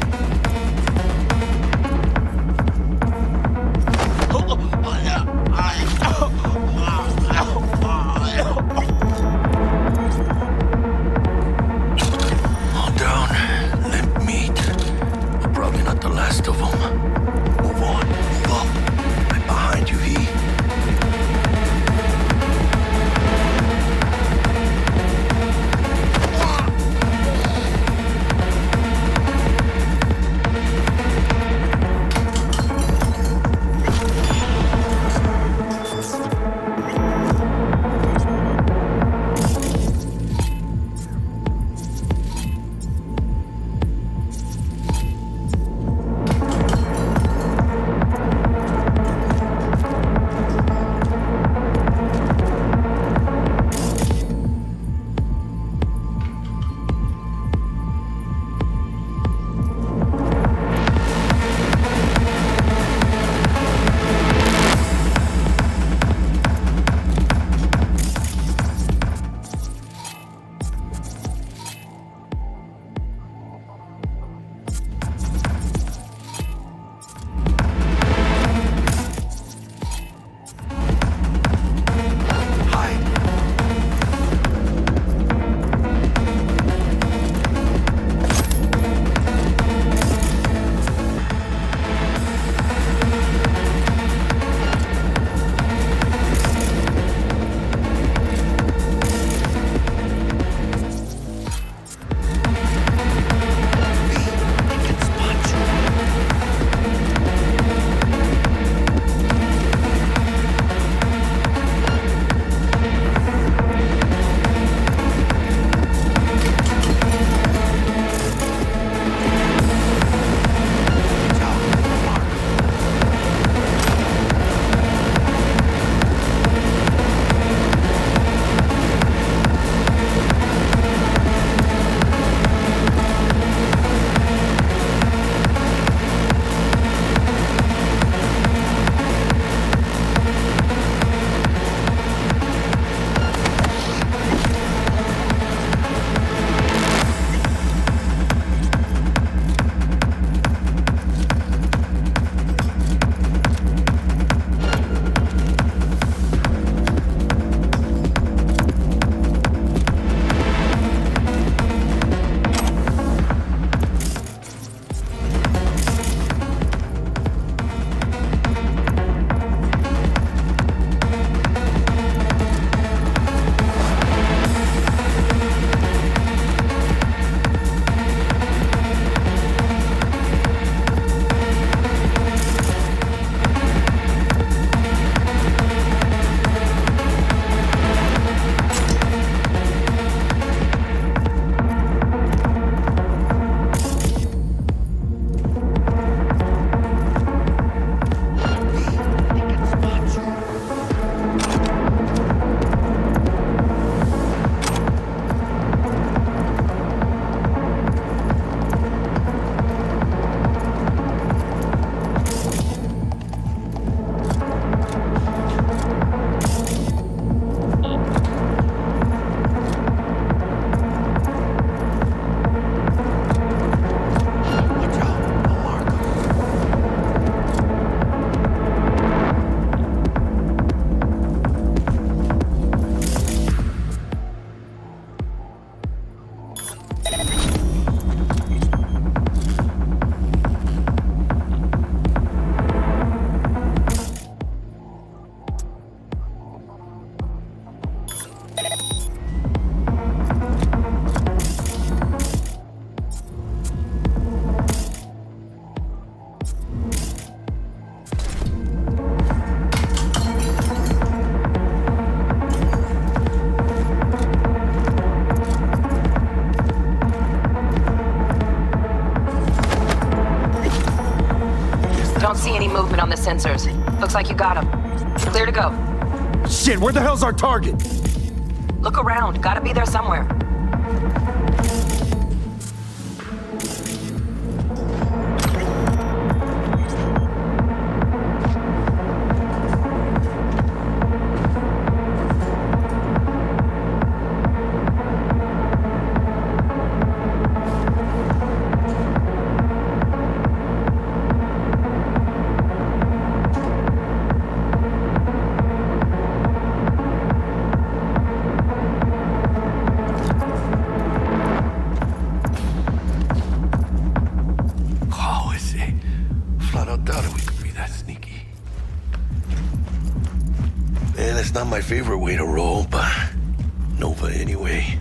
All down. Limp meat. But probably not the last of them. Move on. Move up. I'm behind you, V. Don't see any movement on the sensors. Looks like you got him. Clear to go. Shit, where the hell's our target? Look around. Gotta be there somewhere. Not my favorite way to roll, but Nova anyway.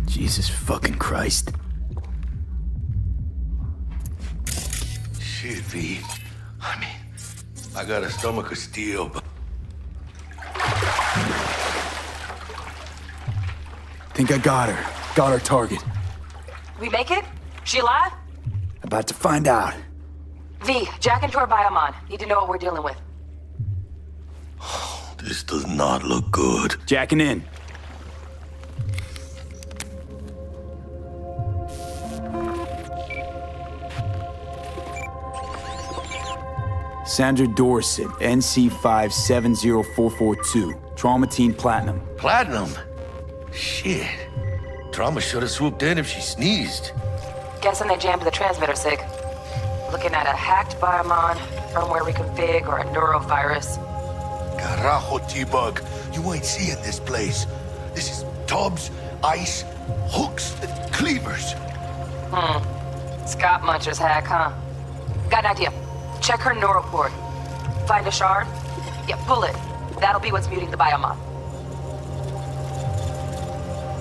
Jesus fucking Christ. Shit, V. I mean, I got a stomach of steel, but... Think I got her. Got our target. We make it? She alive? About to find out. V, jack into her biomon. Need to know what we're dealing with. This does not look good. Jacking in. Sandra Dorset, NC570442. Traumatine Platinum. Platinum? Shit. Trauma should have swooped in if she sneezed. Guessing they jammed the transmitter, Sig. Looking at a hacked biomon, firmware reconfig, or a neurovirus. Carajo, T-Bug. You ain't seeing this place. This is tubs, ice, hooks, and cleavers. Scott Muncher's hack, huh? Got an idea. Check her neural port. Find a shard? Yeah, pull it. That'll be what's muting the biomon.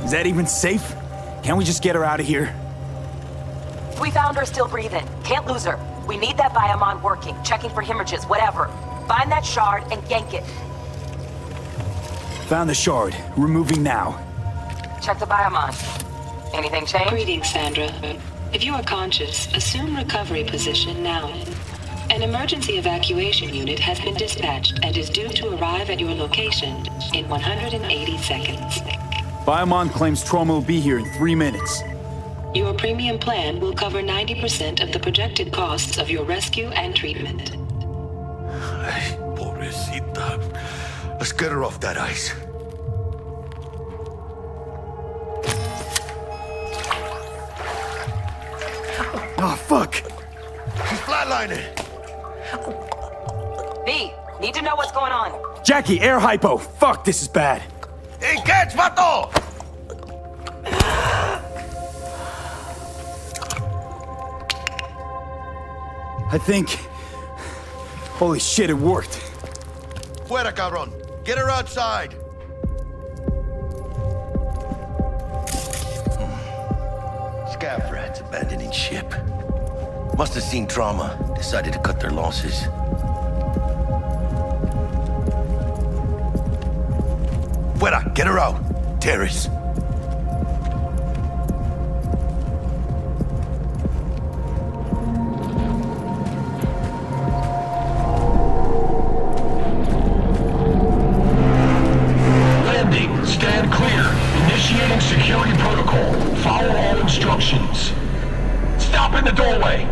Is that even safe? Can't we just get her out of here? We found her still breathing. Can't lose her. We need that biomon working, checking for hemorrhages, whatever. Find that shard and yank it. Found the shard. Removing now. Check the biomon. Anything change? Greetings, Sandra. If you are conscious, assume recovery position now. An emergency evacuation unit has been dispatched and is due to arrive at your location in 180 seconds. Biomon claims trauma will be here in 3 minutes. Your premium plan will cover 90% of the projected costs of your rescue and treatment. Ay, pobrecita. Let's get her off that ice. Oh, fuck! She's flatlining. V, need to know what's going on. Jackie, air hypo! Fuck, this is bad. Hey, catch, vato! I think... Holy shit, it worked. Fuera, cabrón. Get her outside. Scav rats abandoning ship. Must have seen trauma. Decided to cut their losses. Fuera, get her out. Terrace. the doorway!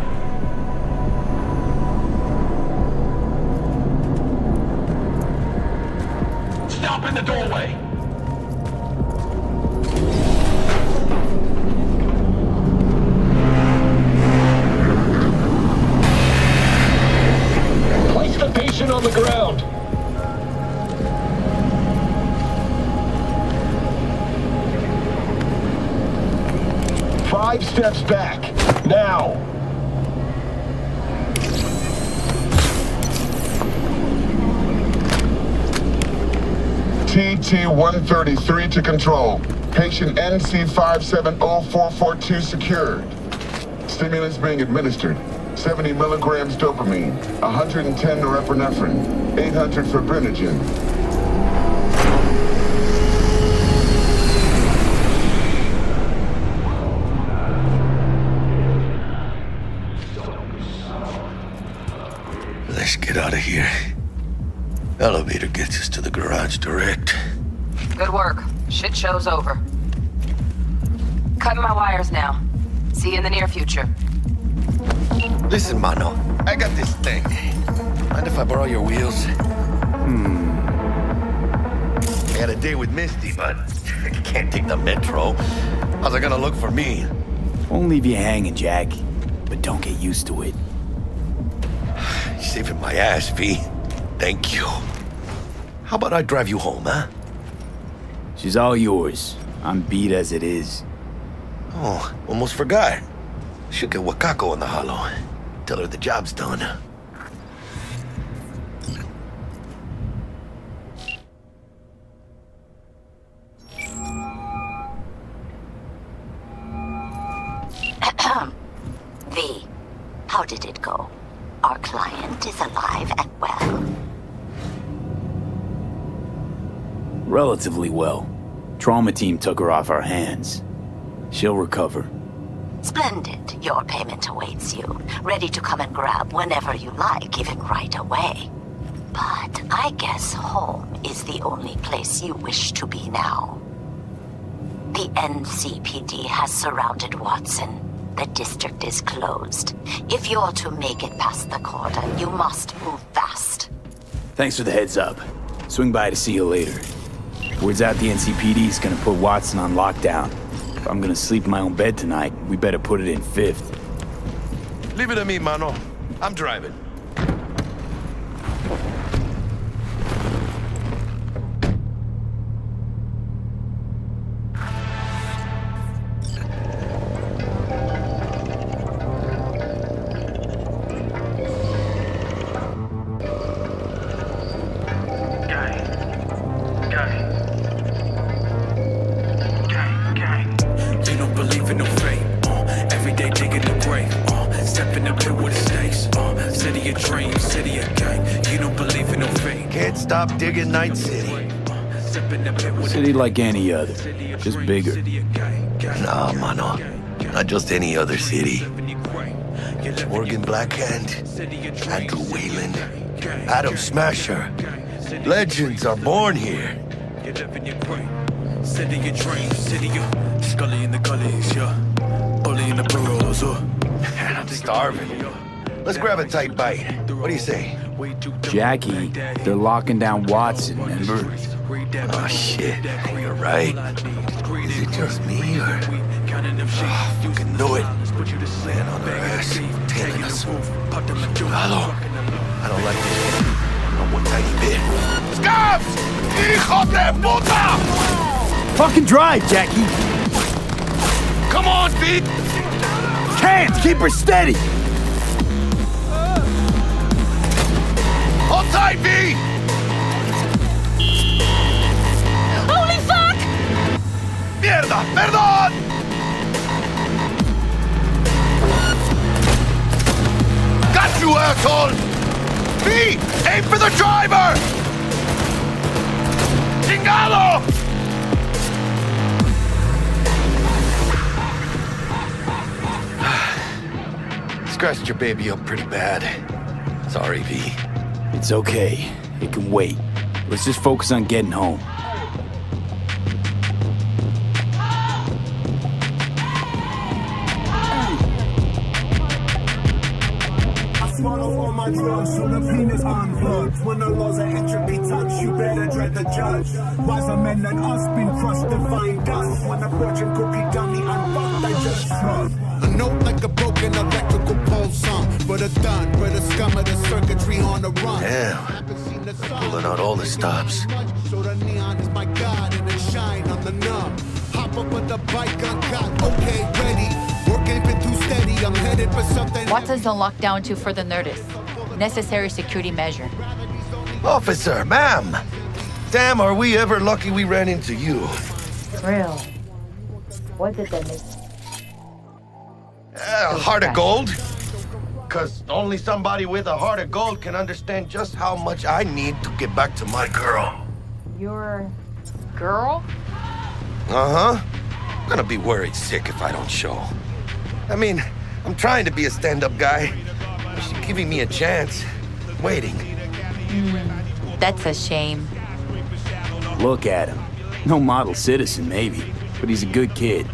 Stop in the doorway! Place the patient on the ground. 5 steps back. Now. TT-133 to control. Patient NC570442 secured. Stimulants being administered. 70 milligrams dopamine, 110 norepinephrine, 800 fibrinogen. Let's get out of here. Elevator gets us to the garage direct. Good work. Shit show's over. Cutting my wires now. See you in the near future. Listen, mano, I got this thing. Mind if I borrow your wheels? I had a date with Misty, but I can't take the metro. How's it gonna look for me? Won't leave you hanging, Jack. But don't get used to it. You're saving my ass, V. Thank you. How about I drive you home, huh? She's all yours. I'm beat as it is. Oh, almost forgot. Should get Wakako in the hollow. Tell her the job's done. V, how did it go? Our client is alive and well. Relatively well. Trauma team took her off our hands. She'll recover. Splendid. Your payment awaits you. Ready to come and grab whenever you like, even right away. But I guess home is the only place you wish to be now. The NCPD has surrounded Watson. The district is closed. If you're to make it past the cordon, you must move fast. Thanks for the heads up. Swing by to see you later. Word's out the NCPD's gonna put Watson on lockdown. If I'm gonna sleep in my own bed tonight, we better put it in 5th. Leave it to me, mano. I'm driving. Stop digging Night City. City like any other, just bigger. Nah, mano. Not just any other city. Morgan Blackhand, Andrew Wayland, Adam Smasher. Legends are born here. City of dreams, city of Scully in the gullies, yeah. Bully in the burrows, Man, I'm starving. Let's grab a tight bite. What do you say? Jackie, they're locking down Watson, remember? Oh, shit. You're right. Is it just me, or... Oh, fucking knew it. Laying on their ass, tailing us. Hello. I don't like this. Not one tiny bit. Scabs! Hijo de puta! Fucking drive, Jackie! Come on, Pete! Can't! Keep her steady! Hold tight, V! Holy fuck! Mierda! Perdón! Got you, asshole! V! Aim for the driver! Chingado! Scratched your baby up pretty bad. Sorry, V. It's okay. It can wait. Let's just focus on getting home. follow all my drugs, so the penis unplugged. When the laws of entropy touch, you better dread the judge. Wiser men than us been crushed to find dust. When the fortune cookie dummy unfucked, I just shrug. A note like a broken electrical pole song. But a done, but a scum of the circuitry on the run. Damn. Pulling out all the stops. So the neon is my god and it shine on the numb. Hop up on the bike, uncut, okay, ready. Work ain't been too steady, I'm headed for something. What does the lockdown to further notice? Necessary security measure. Officer, ma'am. Damn, are we ever lucky we ran into you. Real. What did they miss? A heart of gold? Because only somebody with a heart of gold can understand just how much I need to get back to my girl. Your girl? Uh-huh. I'm gonna be worried sick if I don't show. I mean, I'm trying to be a stand-up guy. She's giving me a chance. Waiting. That's a shame. Look at him. No model citizen, maybe, but he's a good kid.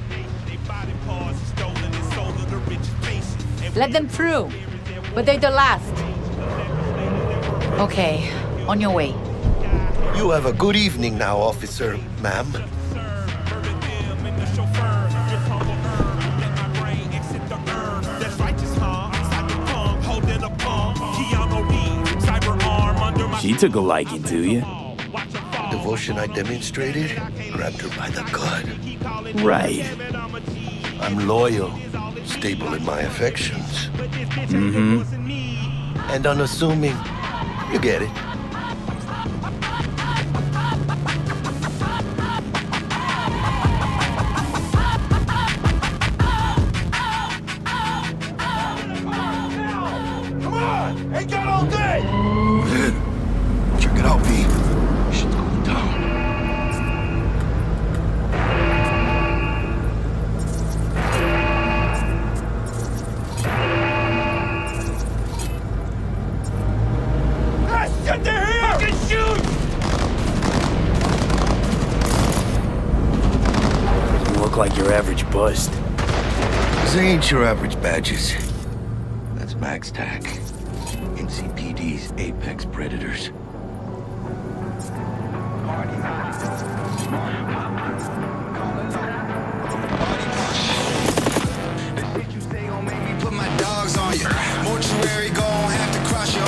Let them through. But they're the last. Okay, on your way. You have a good evening now, officer, ma'am. She took a liking to you. The devotion I demonstrated grabbed her by the gut. Right. I'm loyal, stable in my affections. Mm-hmm. And unassuming. You get it. Come on! Ain't got all day! Check it out, V. Shit's going down. Get there here! Fucking shoot! You look like your average bust. These ain't your average badges. That's Max Tac. NCPD's apex predators.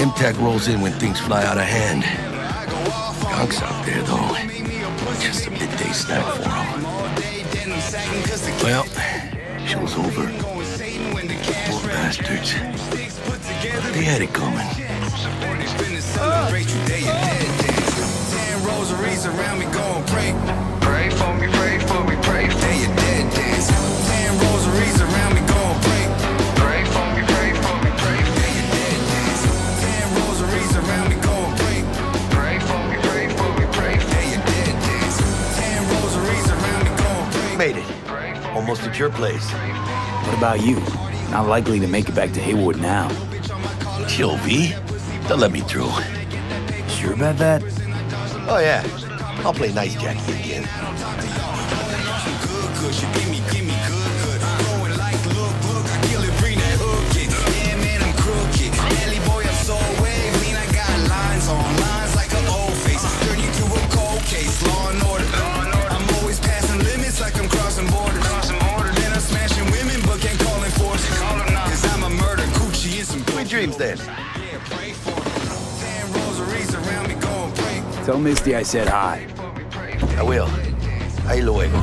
MTAC rolls in when things fly out of hand. Gunks out there, though. Just a midday snack for them. Well, show's over. Poor bastards. They had it coming. 10 rosaries around me going pray. Pray for me, pray for me, pray for me. They a dead dance. 10 rosaries around me going pray. Pray for me, pray for me, pray for me. They a dead dance. 10 rosaries around me going pray. Pray for me, pray for me, pray for me. They a dead dance. 10 rosaries around me going pray. Made it. Almost at your place. What about you? Not likely to make it back to Haywood now. Chill, V. They'll let me through. Sure about that? Oh, yeah. I'll play Nice Jackie again. Sweet dreams, then. Tell Misty I said hi. I will. Ahí luego.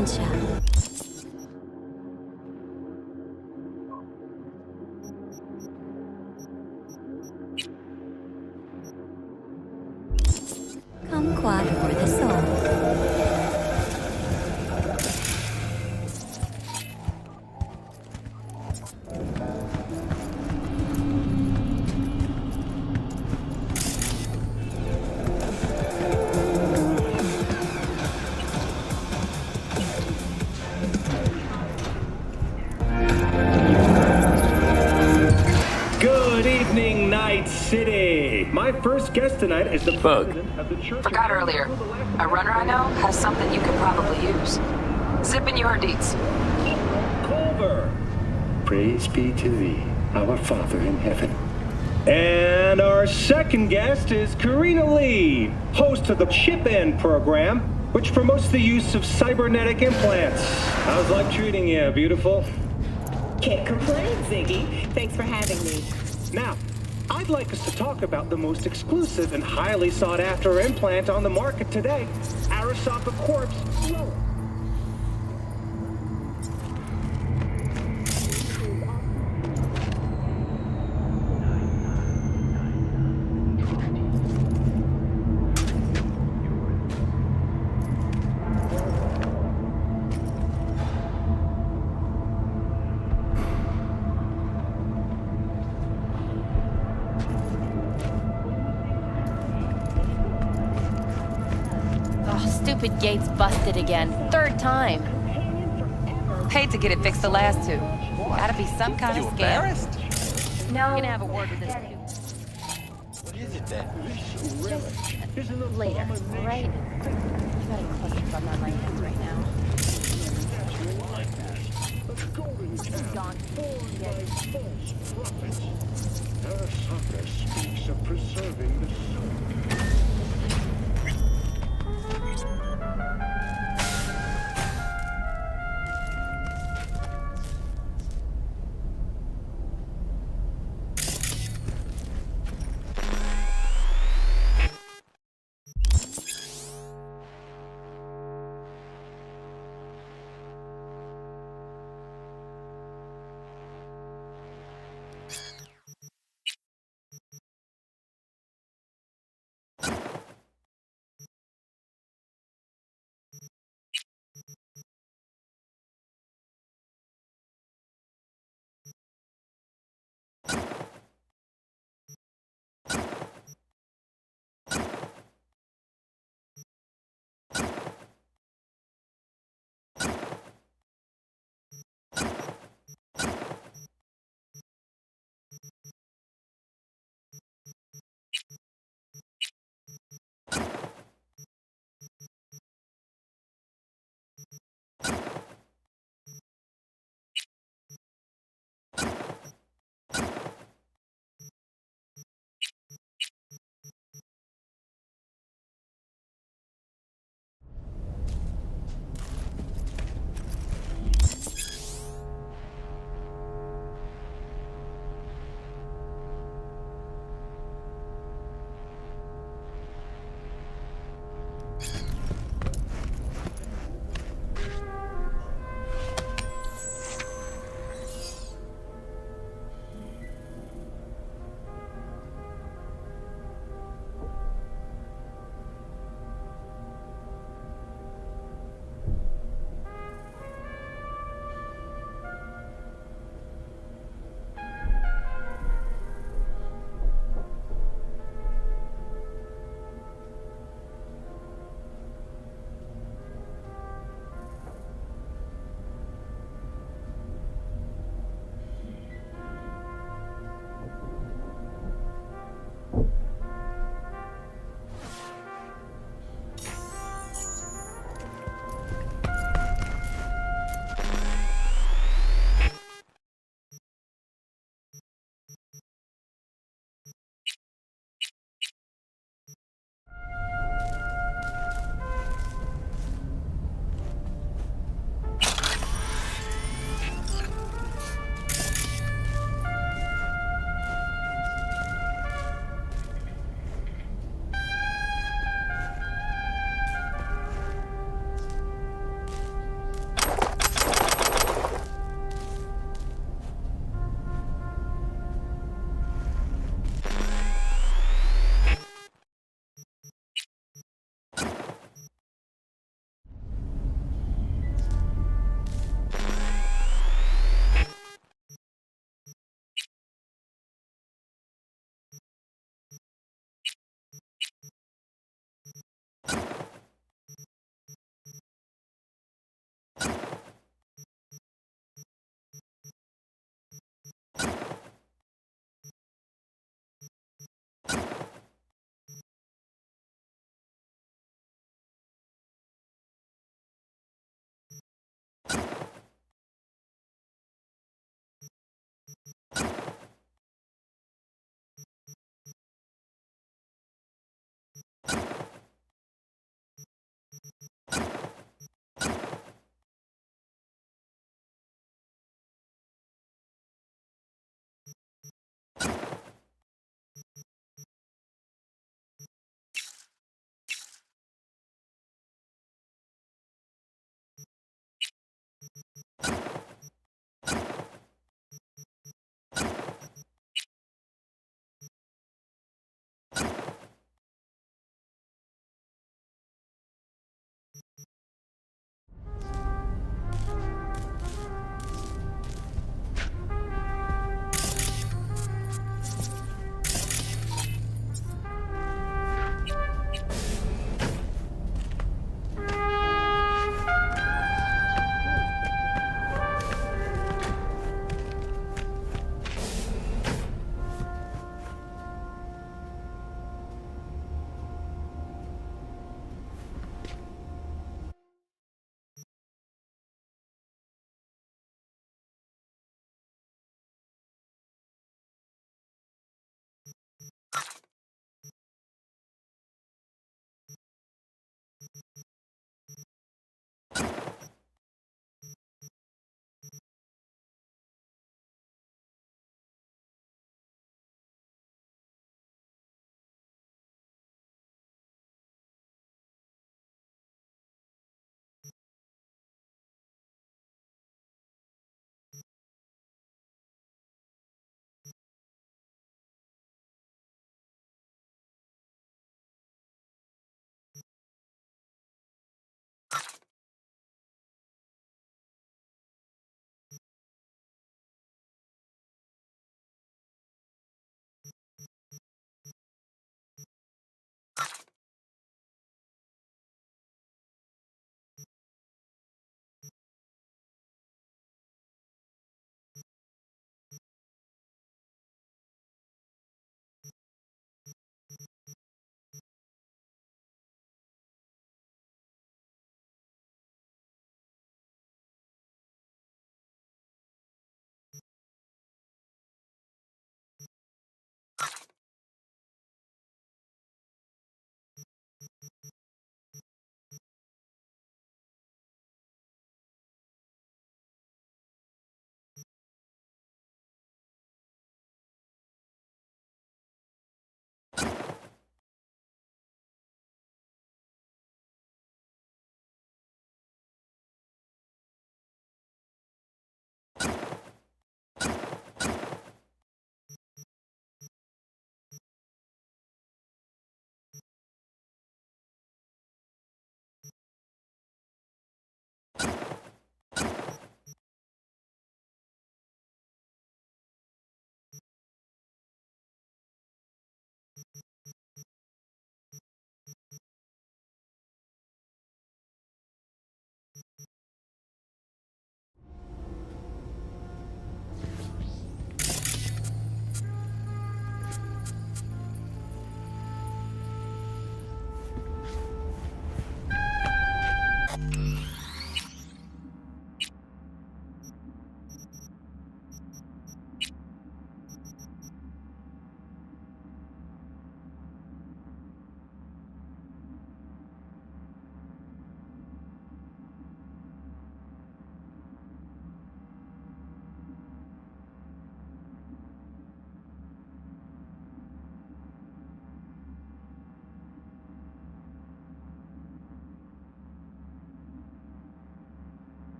aren't you? Kumquat for the soul. Good evening, Night City. My first guest tonight is the president of the church. Forgot earlier. A runner I know has something you could probably use. Zip in your deets. Culver. Praise be to thee, our Father in heaven. And our second guest is Karina Lee, host of the Chip In program, which promotes the use of cybernetic implants. How's life treating you, beautiful? Can't complain, Ziggy. Thanks for having me. Now, I'd like us to talk about the most exclusive and highly sought-after implant on the market today, Arasaka Corpse Roller. Stupid gate's busted again. Third time. Paid to get it fixed the last two. Gotta be some kind of scam. No. You can have a word with this. What is it then? Just later, all right? I got a cluster on my hands right now. He's gone. Arasaka speaks of preserving the soul.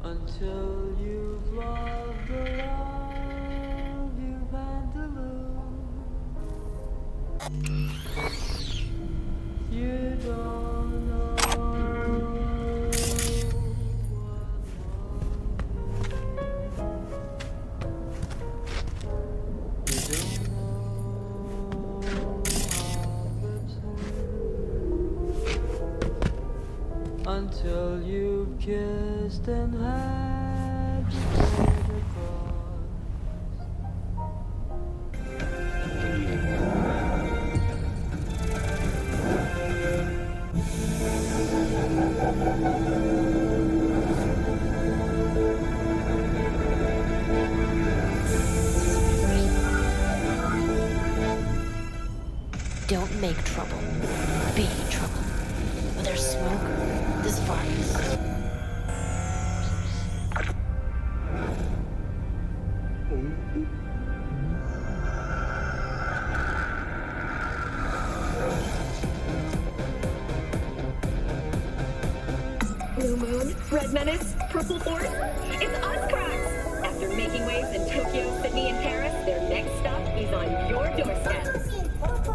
Until you've loved the love you've had to lose. You don't know until you've kissed and had to pay the cost. Don't make trouble. Be trouble. Whether smoke or this virus. Blue Moon, Red Menace, Purple Force, it's us cracks! After making waves in Tokyo, Sydney, and Paris, their next stop is on your doorstep.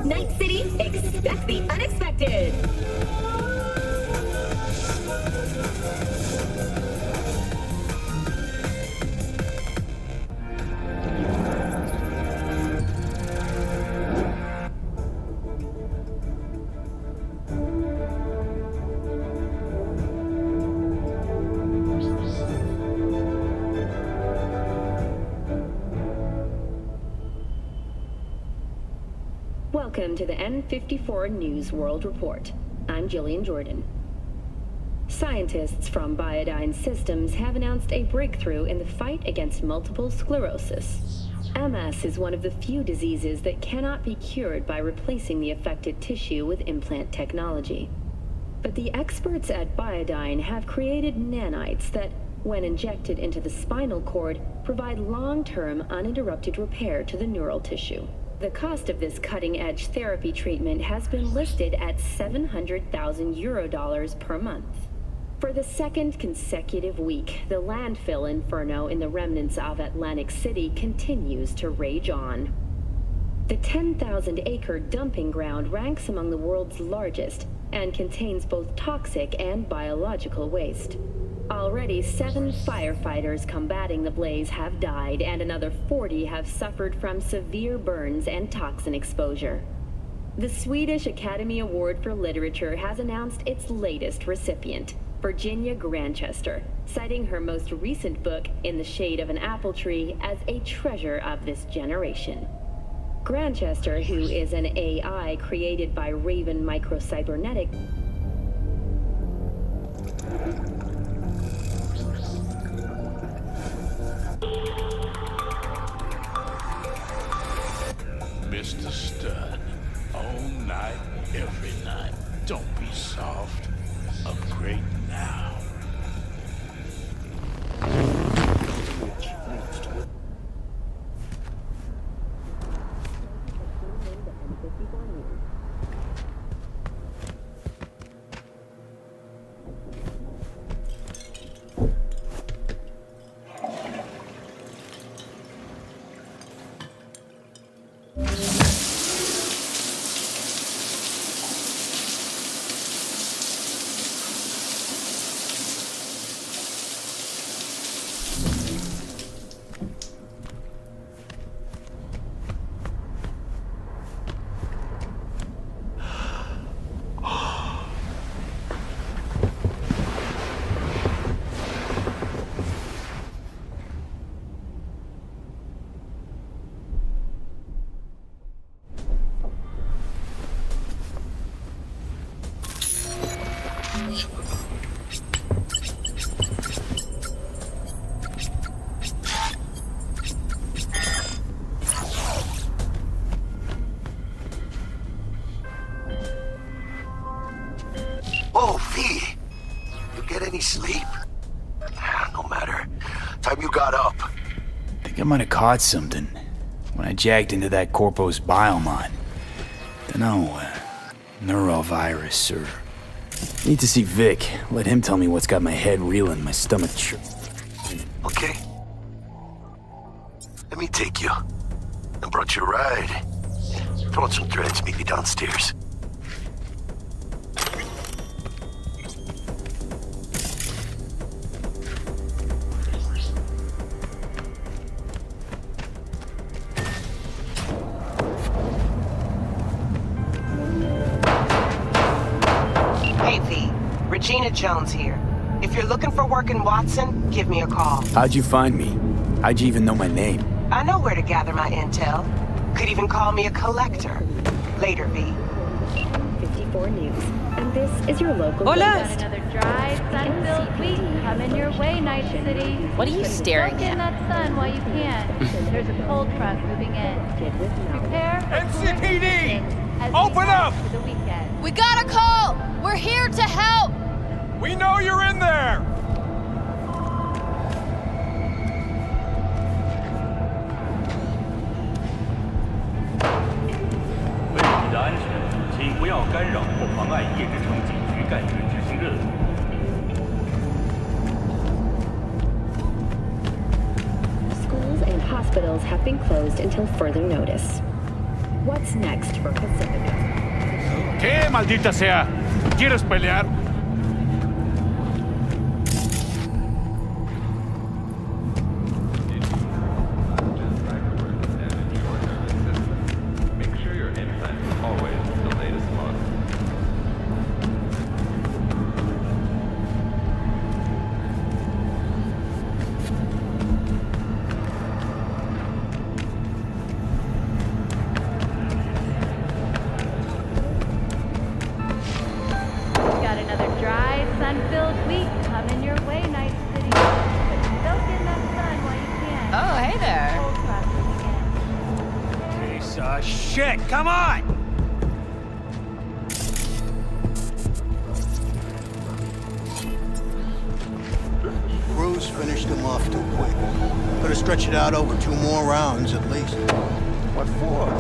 Night City, expect the unexpected! Welcome to the N54 News World Report. I'm Jillian Jordan. Scientists from Biodyne Systems have announced a breakthrough in the fight against multiple sclerosis. MS is one of the few diseases that cannot be cured by replacing the affected tissue with implant technology. But the experts at Biodyne have created nanites that, when injected into the spinal cord, provide long-term uninterrupted repair to the neural tissue. The cost of this cutting-edge therapy treatment has been listed at 700,000 Euro per month. For the second consecutive week, the landfill inferno in the remnants of Atlantic City continues to rage on. The 10,000-acre dumping ground ranks among the world's largest and contains both toxic and biological waste. Already, 7 firefighters combating the blaze have died, and another 40 have suffered from severe burns and toxin exposure. The Swedish Academy Award for Literature has announced its latest recipient, Virginia Grantchester, citing her most recent book, In the Shade of an Apple Tree, as a treasure of this generation. Grantchester, who is an AI created by Raven Microcybernetics, Mr. Stud, all night, every night. Don't be soft. Upgrade now. Oh, V! You get any sleep? No matter. Time you got up. I think I might have caught something when I jacked into that Corpo's biomon. Dunno, neurovirus or... Need to see Vic. Let him tell me what's got my head reeling, my stomach Okay. Let me take you. I brought you a ride. Throw on some threads, meet me downstairs. Hey, V. Regina Jones here. If you're looking for work in Watson, give me a call. How'd you find me? How'd you even know my name? I know where to gather my intel. Could even call me a collector. Later, V. 54 News. And this is your local... Hola. Got Another dry, sun-filled week coming your way, Night City. What are you staring Soak in at? that sun while you can. There's a cold front moving in. Prepare for NCPD! as Open we up! head to the weekend. We got a call! We're here to help! We know you're in there! Schools and hospitals have been closed until further notice. What's next for Pacifica? ¿Qué, maldita sea? ¿Quieres pelear? Got another dry, sun-filled week coming your way, Night City. But soak in that sun while you can. Oh, hey there. Cold crossing again. Piece of shit, come on! Cruz finished him off too quick. Could have stretched it out over 2 more rounds at least. What for?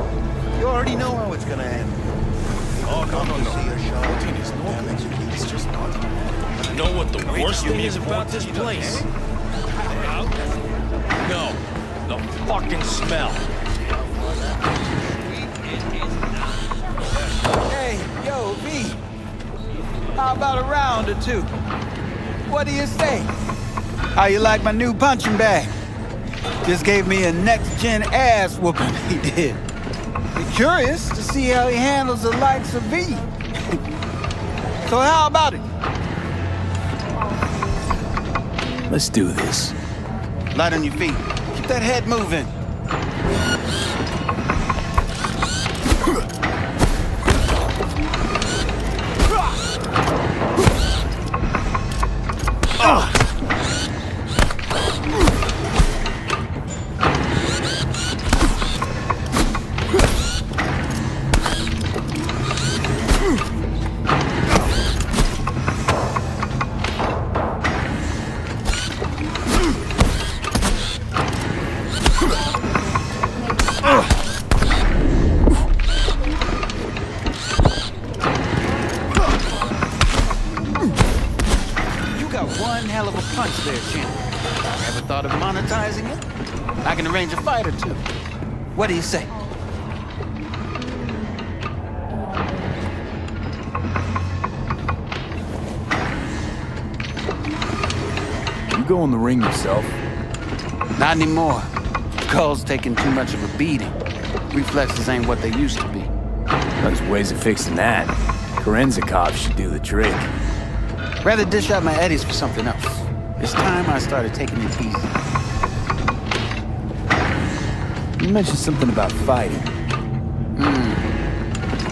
You already know how it's gonna end. Oh, come to see a show. Damn execution. It's just not. You know what the worst thing is about this place? No, the fucking smell. Hey, yo, V. How about a round or two? What do you say? How you like my new punching bag? Just gave me a next-gen ass whooping, he did. Be curious to see how he handles the likes of V. So how about it? Let's do this. Light on your feet. Keep that head moving. One hell of a punch there, champ. Ever thought of monetizing it? I can arrange a fight or two. What do you say? You go in the ring yourself. Not anymore. Skull's taking too much of a beating. Reflexes ain't what they used to be. There's ways of fixing that. Korenzikov should do the trick. Rather dish out my eddies for something else. It's time I started taking it easy. You mentioned something about fighting.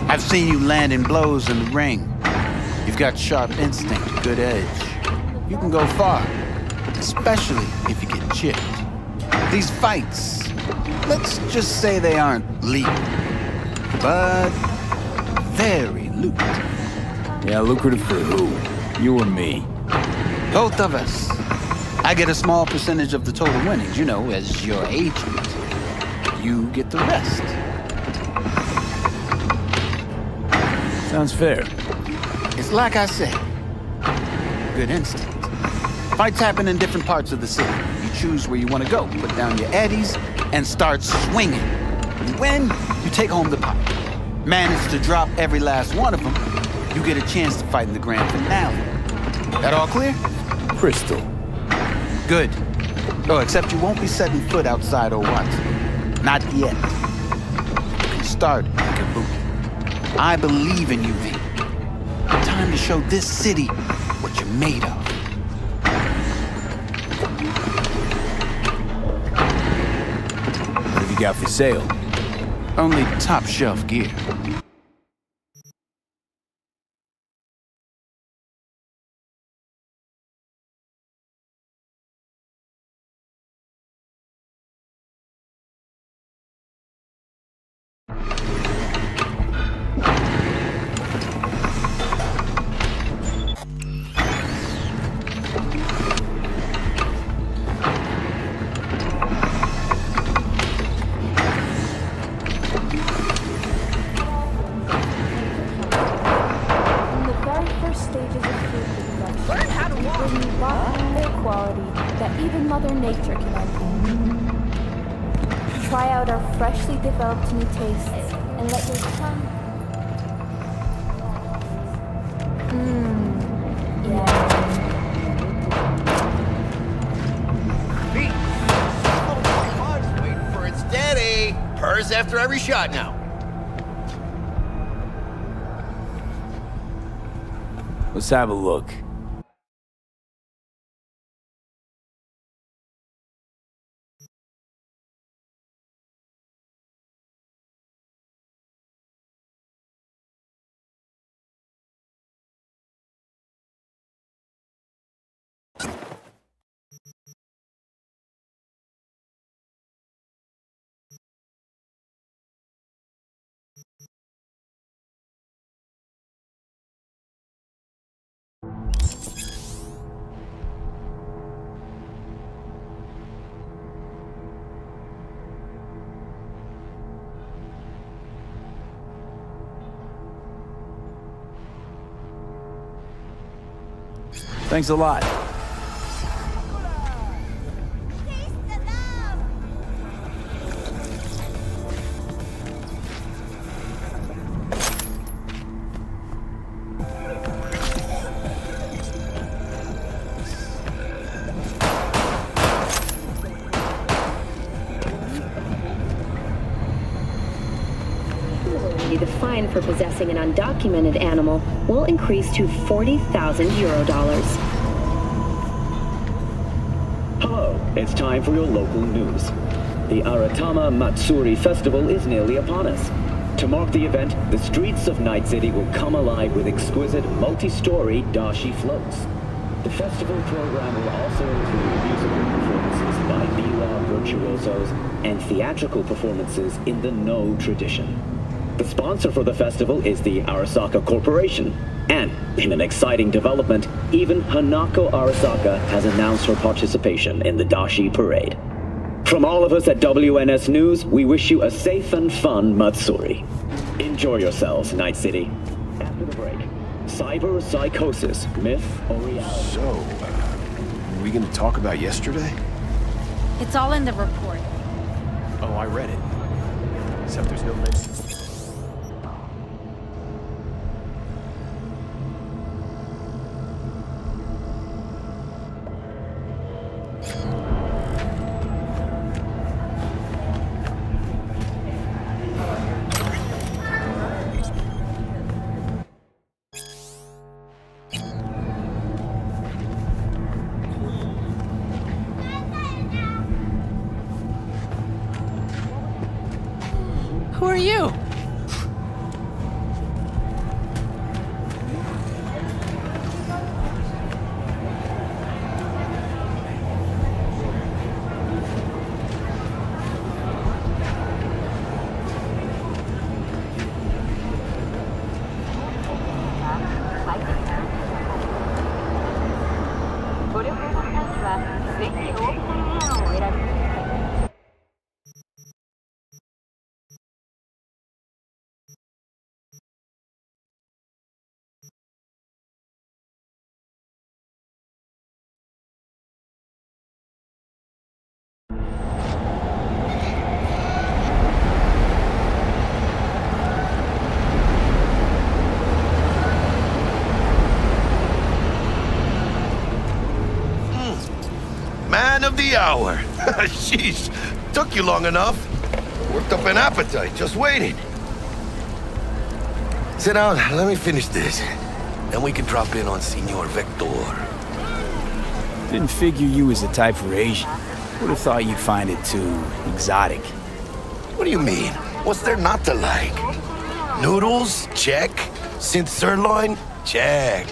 I've seen you landing blows in the ring. You've got sharp instinct, good edge. You can go far, especially if you get chipped. These fights, let's just say they aren't legal, but very lucrative. Yeah, lucrative for who? You or me? Both of us. I get a small percentage of the total winnings, you know, as your agent. You get the rest. Sounds fair. It's like I said. Good instinct. Fights happen in different parts of the city. You choose where you want to go, put down your eddies, and start swinging. You win, you take home the pot. Manage to drop every last one of them, you get a chance to fight in the grand finale. That all clear? Crystal. Good. Oh, except you won't be setting foot outside or what? Not yet. You can start in Kabuki. I believe in you, V. Time to show this city what you're made of. What have you got for sale? Only top shelf gear. try out our freshly developed new tastes and let your tongue... Yeah. Waiting for it steady. Purrs after every shot now. Let's have a look. Thanks a lot. The fine for possessing an undocumented animal will increase to 40,000 euro dollars. Hello, it's time for your local news. The Aratama Matsuri Festival is nearly upon us. To mark the event, the streets of Night City will come alive with exquisite multi-story dashi floats. The festival program will also include musical performances by biwa virtuosos and theatrical performances in the No tradition. The sponsor for the festival is the Arasaka Corporation. And, in an exciting development, even Hanako Arasaka has announced her participation in the Dashi Parade. From all of us at WNS News, we wish you a safe and fun Matsuri. Enjoy yourselves, Night City. After the break, cyber psychosis, myth or reality? So, are we gonna talk about yesterday? It's all in the report. Oh, I read it. Except there's no mention. Who are you? Man of the hour. Sheesh, took you long enough. Worked up an appetite, just waiting. Sit down, let me finish this. Then we can drop in on Senor Vector. Didn't figure you was the type for Asian. Would have thought you'd find it too exotic. What do you mean? What's there not to like? Noodles? Check. Synth sirloin? Check.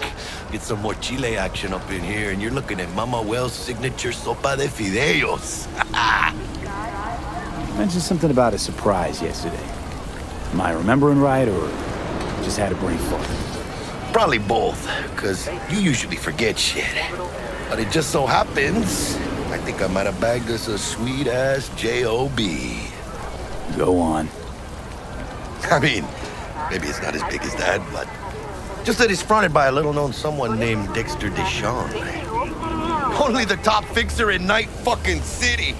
Get some more Chile action up in here, and you're looking at Mama Wells' signature sopa de fideos. Mentioned something about a surprise yesterday. Am I remembering right, or just had a brain fart? Probably both, because you usually forget shit. But it just so happens, I think I might have bagged us a sweet-ass J.O.B. Go on. I mean, maybe it's not as big as that, but just that it's fronted by a little-known someone named Dexter Deshawn. Only the top fixer in Night fucking City.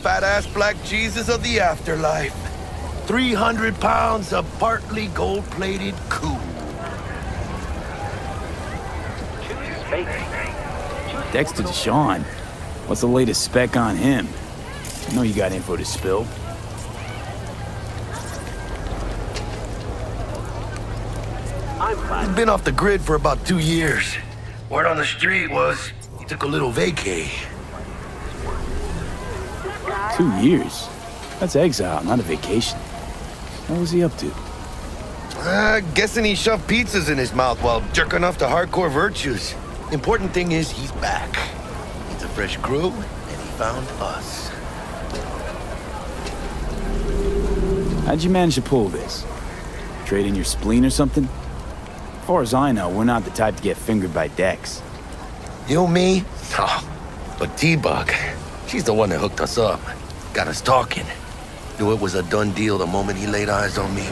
fat-ass black Jesus of the afterlife. 300 pounds of partly gold-plated cool. Dexter Deshawn. What's the latest spec on him? I know you got info to spill. He's been off the grid for about 2 years. Word on the street was he took a little vacay. 2 years? That's exile, not a vacation. What was he up to? Guessing he shoved pizzas in his mouth while jerking off to hardcore virtues. Important thing is he's back. He's a fresh crew, and he found us. How'd you manage to pull this? Trade in your spleen or something? As far as I know, we're not the type to get fingered by Dex. You, me? Oh, but T-Bug, she's the one that hooked us up. Got us talking. Knew it was a done deal the moment he laid eyes on me.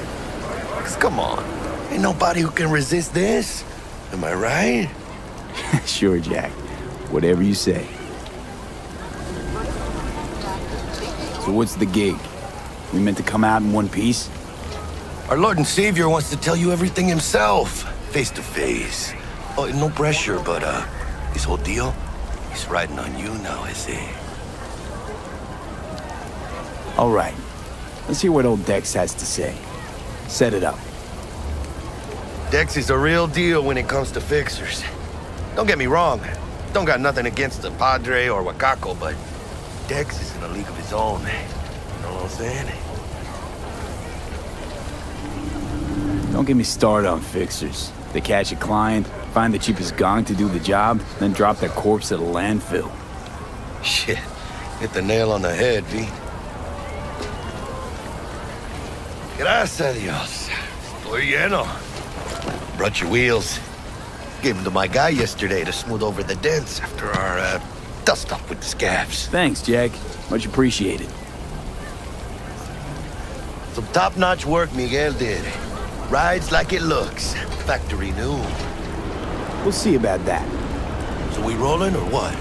'Cause come on, ain't nobody who can resist this. Am I right? Sure, Jack. Whatever you say. So what's the gig? We meant to come out in one piece? Our Lord and Savior wants to tell you everything himself, face to face. Oh, no pressure, but this whole deal, he's riding on you now, is he? All right. Let's hear what old Dex has to say. Set it up. Dex is a real deal when it comes to fixers. Don't get me wrong. Don't got nothing against the Padre or Wakako, but Dex is in a league of his own. You know what I'm saying? Don't get me started on fixers. They catch a client, find the cheapest gong to do the job, then drop that corpse at a landfill. Shit. Hit the nail on the head, V. Gracias a Dios. Estoy lleno. Brought your wheels. Gave them to my guy yesterday to smooth over the dents after our dust-up with the scabs. Thanks, Jack. Much appreciated. Some top-notch work Miguel did. Rides like it looks. Factory new. We'll see about that. So we rolling or what?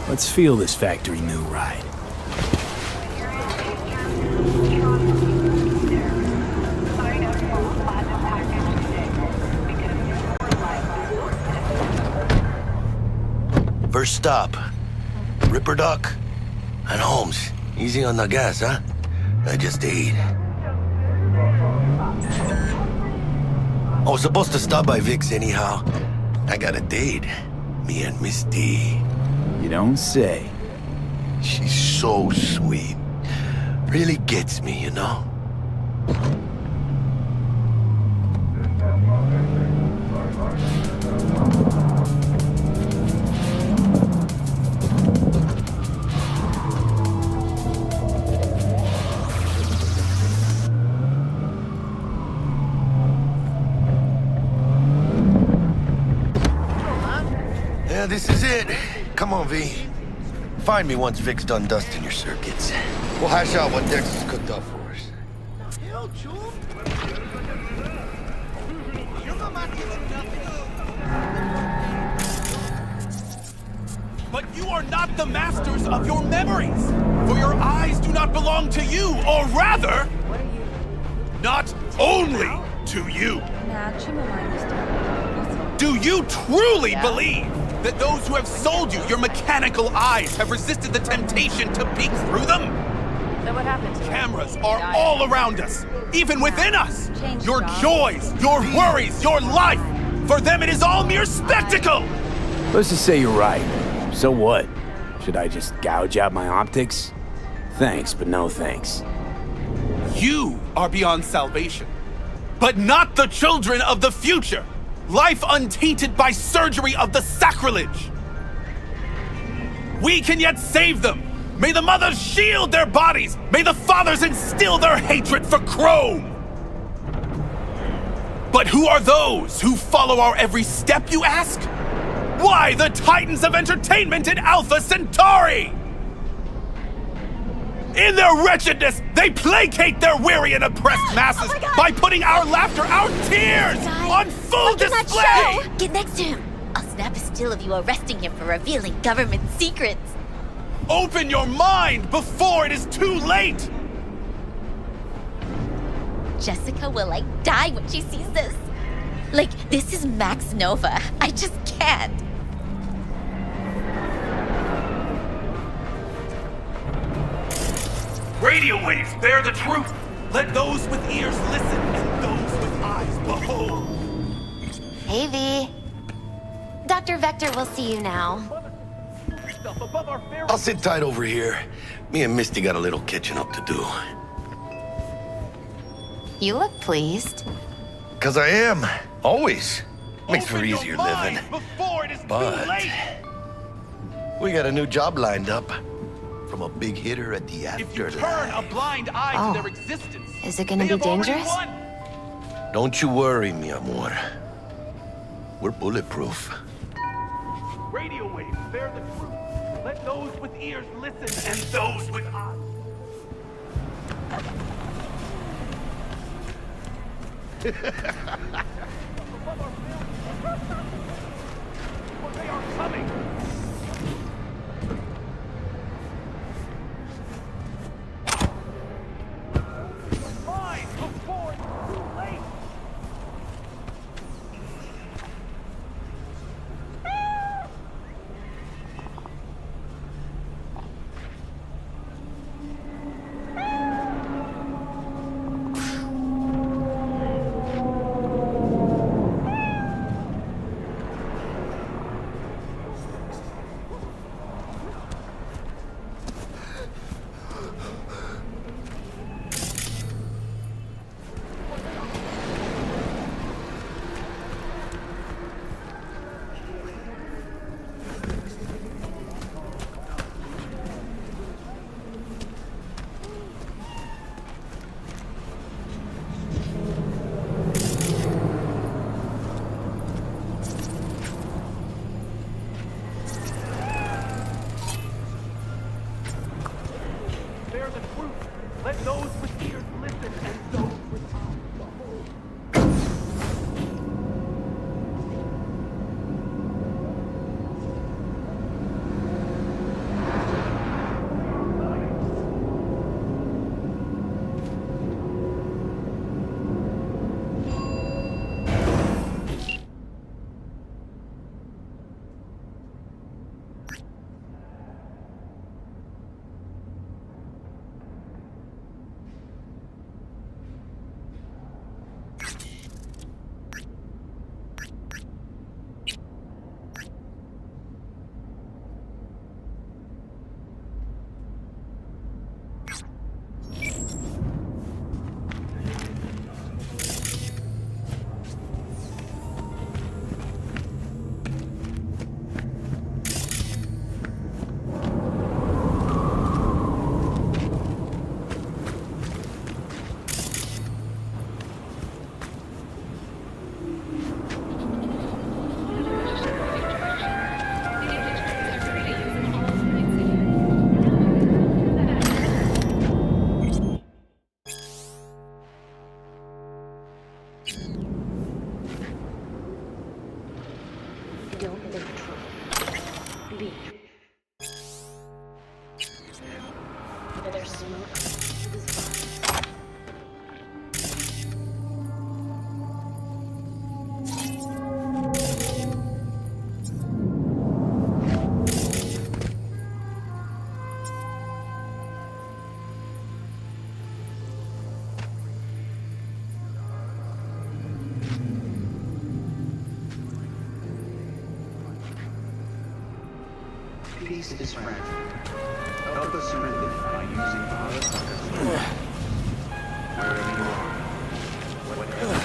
Let's feel this factory new ride. First stop, Ripperdock and Holmes. Easy on the gas, huh? I just ate. I was supposed to stop by Vic's anyhow. I got a date. Me and Miss D. You don't say. She's so sweet. Really gets me, you know? Yeah, this is it. Come on, V. Find me once Vic's done dusting your circuits. We'll hash out what Dex has cooked up for us. But you are not the masters of your memories, for your eyes do not belong to you, or rather, not only to you. Do you truly believe that those who have sold you your mechanical eyes have resisted the temptation to peek through them? So what happened to Cameras are all around us, even within us. Your joys, your worries, your life. For them, it is all mere spectacle. Let's just say you're right. So what? Should I just gouge out my optics? Thanks, but no thanks. You are beyond salvation, but not the children of the future. Life untainted by surgery of the sacrilege. We can yet save them. May the mothers shield their bodies. May the fathers instill their hatred for Chrome. But who are those who follow our every step, you ask? Why the titans of entertainment in Alpha Centauri? In their wretchedness, they placate their weary and oppressed masses by putting our laughter, our tears, on full display! Get next to him. I'll snap a still of you arresting him for revealing government secrets. Open your mind before it is too late! Jessica will like die when she sees this. Like, this is Max Nova. I just can't. Radio waves bear the truth. Let those with ears listen and those with eyes behold. Hey, V. Dr. Vector will see you now. I'll sit tight over here. Me and Misty got a little catching up to do. You look pleased. 'Cause I am. Always. Makes for easier living. But we got a new job lined up from a big hitter at the afterlife. Turn a blind eye to their existence. Is it gonna be dangerous? Don't you worry, mi amor. We're bulletproof. Radio waves bear the truth. Let those with ears listen and those with eyes. They are coming. Fine, before it's too late. Bear the truth. Let those with ears listen and those with eyes behold. Don't make trouble. Leave. There's smoke. Peace is fragile. Help us surrender by using our autonomous. Wherever you are, whatever.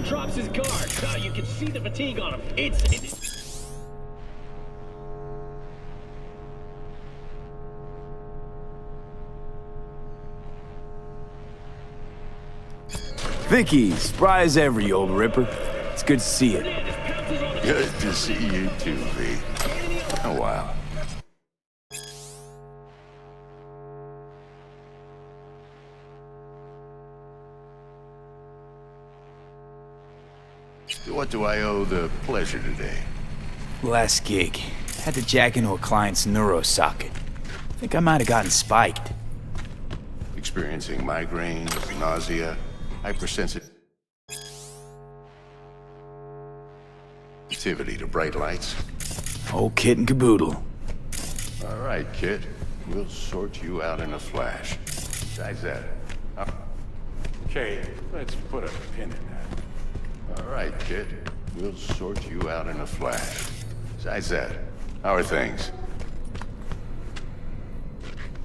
drops his guard. God, you can see the fatigue on him. It's... Vicky, spry as ever, you old ripper. It's good to see you. Good to see you too, V. A while. What do I owe the pleasure today? Last gig. Had to jack into a client's neuro socket. Think I might have gotten spiked. Experiencing migraines, nausea, hypersensitivity to bright lights. Whole kit and caboodle. All right, kid. We'll sort you out in a flash. Besides that. Okay, let's put a pin in that. All right, kid. We'll sort you out in a flash. Besides that, how are things?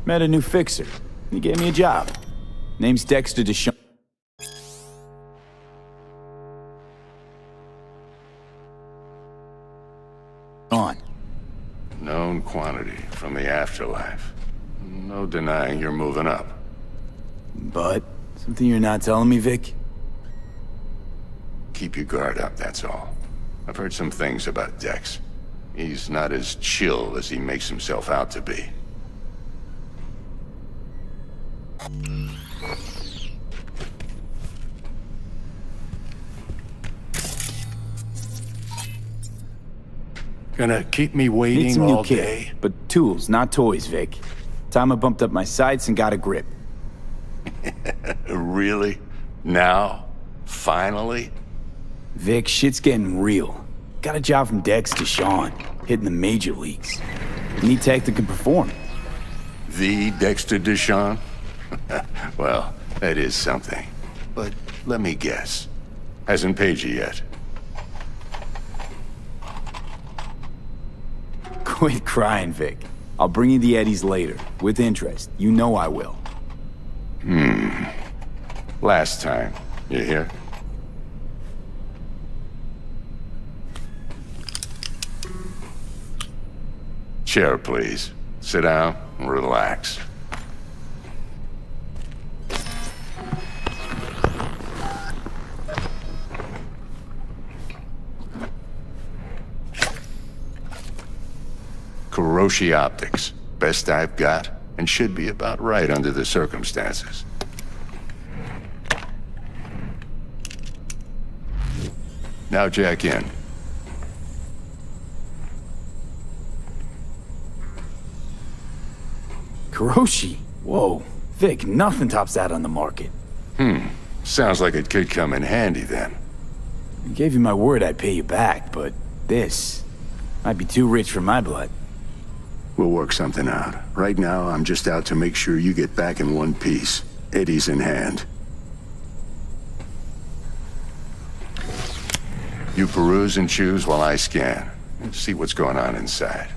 Met a new fixer. He gave me a job. Name's Dexter Deshawn. On. Known quantity from the afterlife. No denying you're moving up. But something you're not telling me, Vic? Keep your guard up, that's all. I've heard some things about Dex. He's not as chill as he makes himself out to be. Gonna keep me Need waiting some new all kit, day? but tools, not toys, Vic. Time I bumped up my sights and got a grip. Really? Now? Finally? Vic, shit's getting real. Got a job from Dex to Sean, hitting the major leagues. Need tech that can perform. The Dexter Deshawn? Well, that is something. But let me guess. Hasn't paid you yet. Quit crying, Vic. I'll bring you the eddies later, with interest. You know I will. Last time. You hear? Chair, please. Sit down and relax. Kuroshi Optics. Best I've got, and should be about right under the circumstances. Now jack in. Kuroshi? Whoa. Vic, nothing tops that on the market. Sounds like it could come in handy then. I gave you my word I'd pay you back, but this might be too rich for my blood. We'll work something out. Right now, I'm just out to make sure you get back in one piece. Eddie's in hand. You peruse and choose while I scan. And see what's going on inside.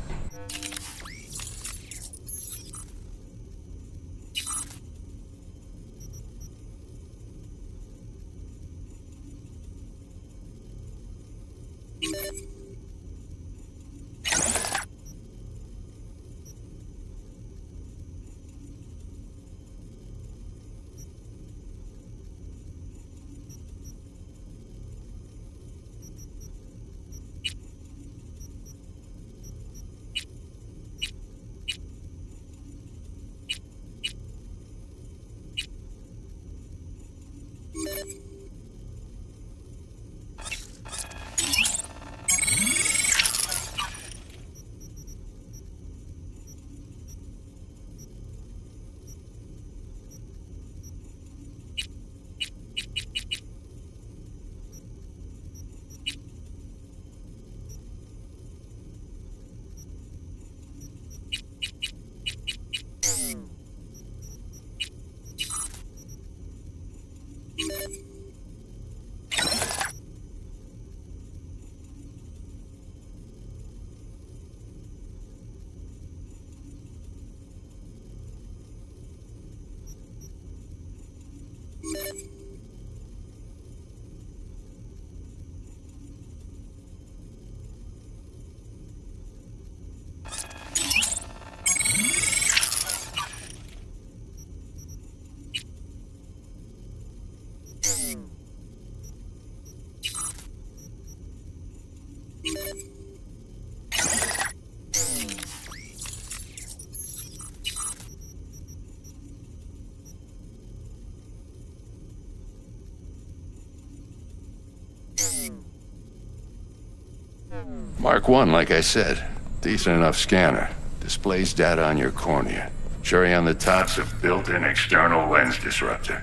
Mark 1, like I said. Decent enough scanner. Displays data on your cornea. Cherry on the top's a built-in external lens disruptor.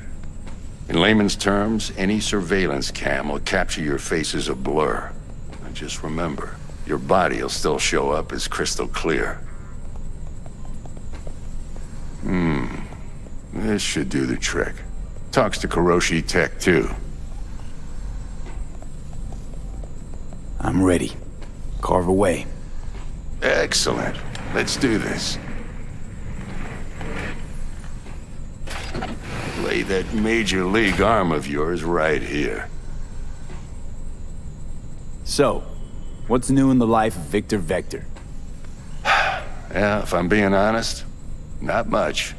In layman's terms, any surveillance cam will capture your face as a blur. And just remember, your body will still show up as crystal clear. This should do the trick. Talks to Kuroshi Tech, too. I'm ready. Carve away. Excellent. Let's do this. Lay that major league arm of yours right here. So, what's new in the life of Victor Vector? Yeah, if I'm being honest, not much.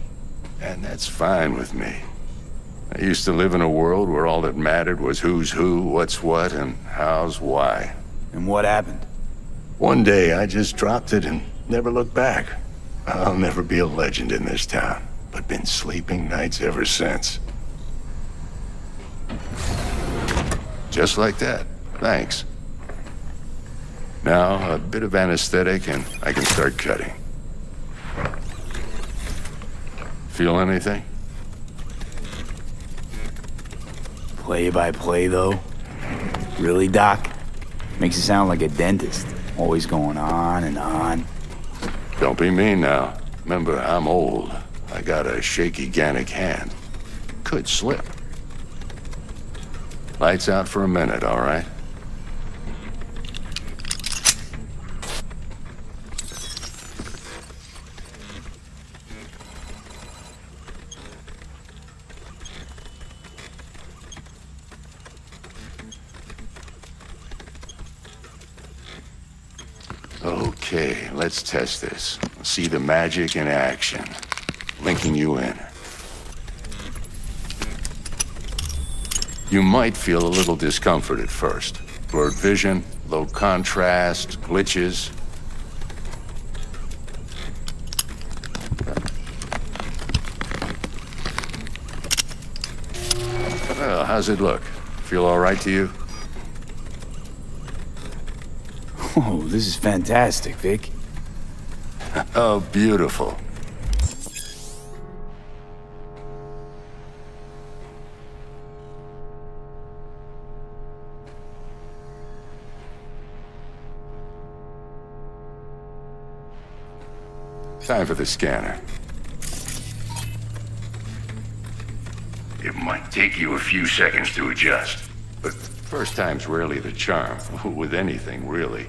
And that's fine with me. I used to live in a world where all that mattered was who's who, what's what, and how's why. And what happened? One day, I just dropped it and never looked back. I'll never be a legend in this town, but been sleeping nights ever since. Just like that. Thanks. Now, a bit of anesthetic and I can start cutting. Feel anything? Play by play, though? Really, Doc? Makes you sound like a dentist. Always going on and on. Don't be mean now. Remember, I'm old. I got a shaky Gannic hand. Could slip. Lights out for a minute, all right? Okay, let's test this. See the magic in action. Linking you in. You might feel a little discomfort at first. Blurred vision, low contrast, glitches. Well, how's it look? Feel all right to you? Oh, this is fantastic, Vic. Oh, beautiful. Time for the scanner. It might take you a few seconds to adjust, but first time's rarely the charm, with anything, really.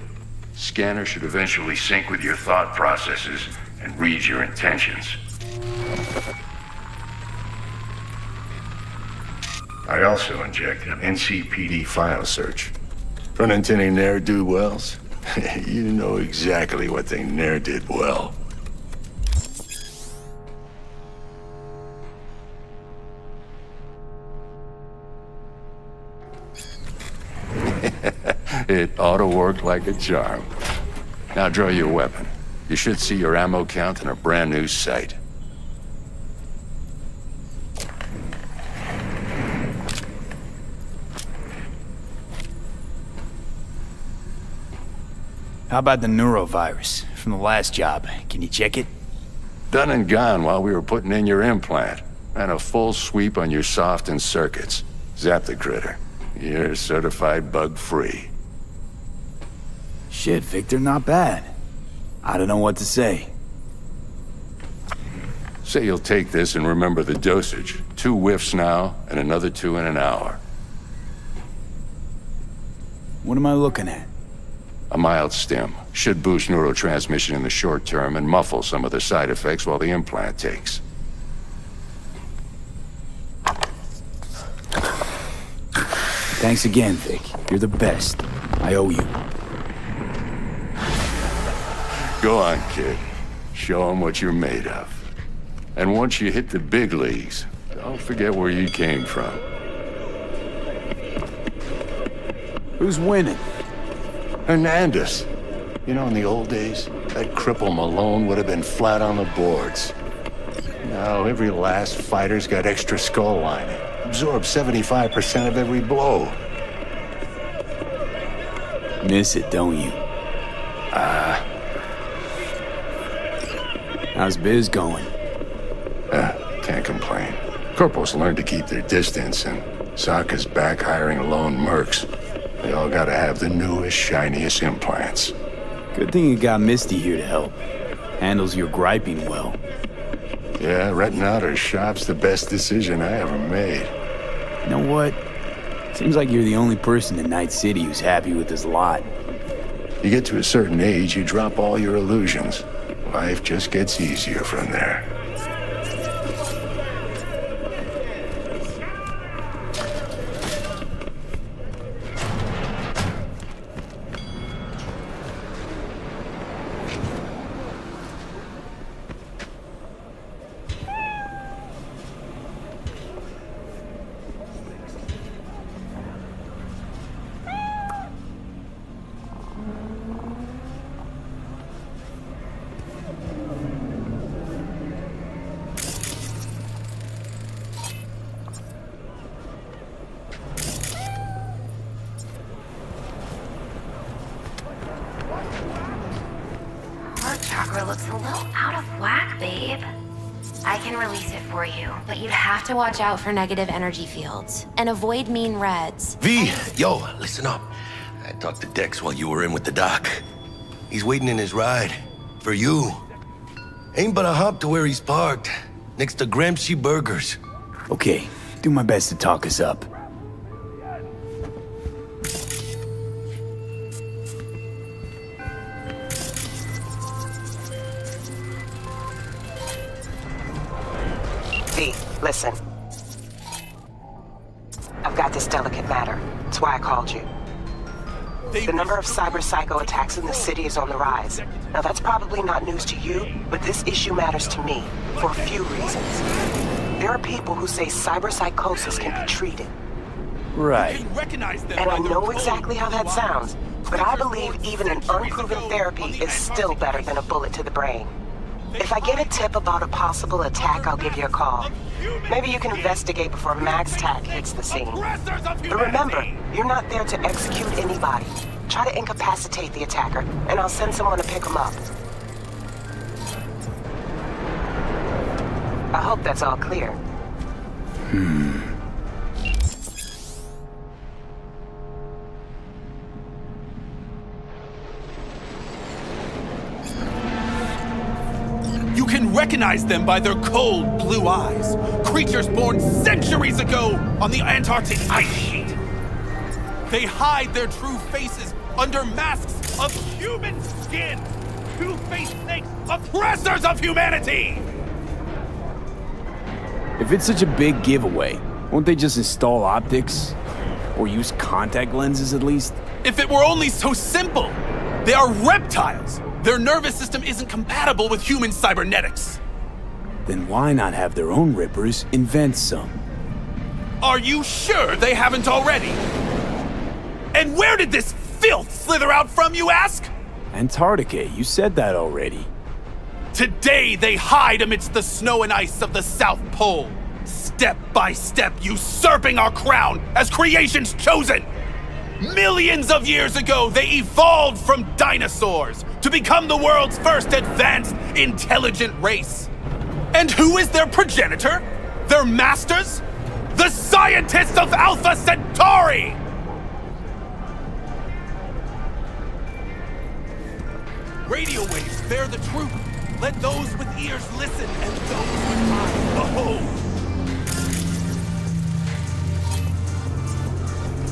Scanner should eventually sync with your thought processes and read your intentions. I also inject an NCPD file search. Run into any ne'er-do-wells? You know exactly what they ne'er did well. It ought to work like a charm. Now draw your weapon. You should see your ammo count in a brand new sight. How about the neurovirus from the last job? Can you check it? Done and gone while we were putting in your implant. And a full sweep on your soft and circuits. Zap the critter. You're certified bug-free. Shit, Victor, not bad. I don't know what to say. Say you'll take this and remember the dosage. 2 whiffs now, and another 2 in an hour. What am I looking at? A mild stim. Should boost neurotransmission in the short term and muffle some of the side effects while the implant takes. Thanks again, Vic. You're the best. I owe you. Go on, kid. Show them what you're made of. And once you hit the big leagues, don't forget where you came from. Who's winning? Hernandez. You know, in the old days, that cripple Malone would have been flat on the boards. Now, every last fighter's got extra skull lining. Absorbs 75% of every blow. Miss it, don't you? How's biz going? Can't complain. Corporals learned to keep their distance, and Sokka's back hiring lone mercs. They all gotta have the newest, shiniest implants. Good thing you got Misty here to help. Handles your griping well. Yeah, renting out her shop's the best decision I ever made. You know what? Seems like you're the only person in Night City who's happy with this lot. You get to a certain age, you drop all your illusions. Life just gets easier from there. Chakra looks a little out of whack, babe. I can release it for you, but you'd have to watch out for negative energy fields and avoid mean reds. V, yo, listen up. I talked to Dex while you were in with the doc. He's waiting in his ride. For you. Ain't but a hop to where he's parked. Next to Gramsci Burgers. Okay, do my best to talk us up. V, listen. I've got this delicate matter. That's why I called you. The number of cyber psycho attacks in the city is on the rise. Now that's probably not news to you, but this issue matters to me for a few reasons. There are people who say cyber psychosis can be treated. Right. And I know exactly how that sounds, but I believe even an unproven therapy is still better than a bullet to the brain. If I get a tip about a possible attack, I'll give you a call. Maybe you can investigate before Max Tack hits the scene. But remember, you're not there to execute anybody. Try to incapacitate the attacker, and I'll send someone to pick him up. I hope that's all clear. You can recognize them by their cold blue eyes. Creatures born centuries ago on the Antarctic ice sheet. They hide their true faces under masks of human skin. Two-faced snakes, oppressors of humanity! If it's such a big giveaway, won't they just install optics? Or use contact lenses at least? If it were only so simple! They are reptiles! Their nervous system isn't compatible with human cybernetics. Then why not have their own rippers invent some? Are you sure they haven't already? And where did this filth slither out from, you ask? Antarctica, you said that already. Today they hide amidst the snow and ice of the South Pole, step by step usurping our crown as creation's chosen. Millions of years ago, they evolved from dinosaurs to become the world's first advanced, intelligent race. And who is their progenitor? Their masters? The scientists of Alpha Centauri! Radio waves bear the truth. Let those with ears listen and those with eyes behold.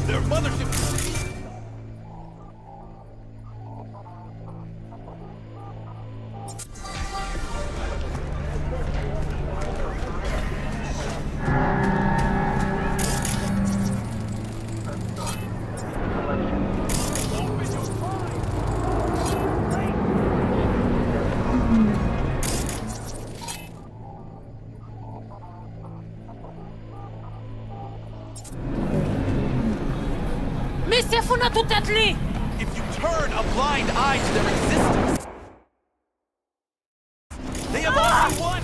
Their mothership... If you turn a blind eye to their existence, they have only one.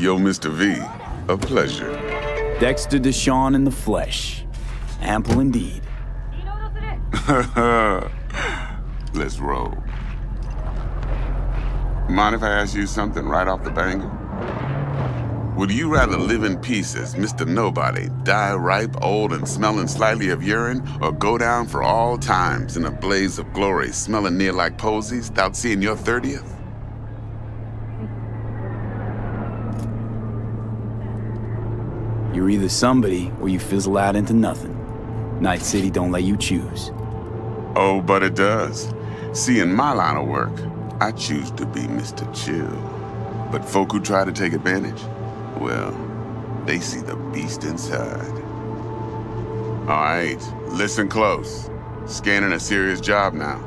Yo, Mr. V, a pleasure. Dexter Deshawn in the flesh. Ample indeed. Let's roll. Mind if I ask you something right off the banger? Would you rather live in peace as Mr. Nobody, die ripe, old, and smelling slightly of urine, or go down for all times in a blaze of glory, smelling near like posies, without seeing your 30th? You're either somebody or you fizzle out into nothing. Night City don't let you choose. Oh, but it does. See, in my line of work, I choose to be Mr. Chill. But folk who try to take advantage, well, they see the beast inside. All right, listen close. Scanning a serious job now.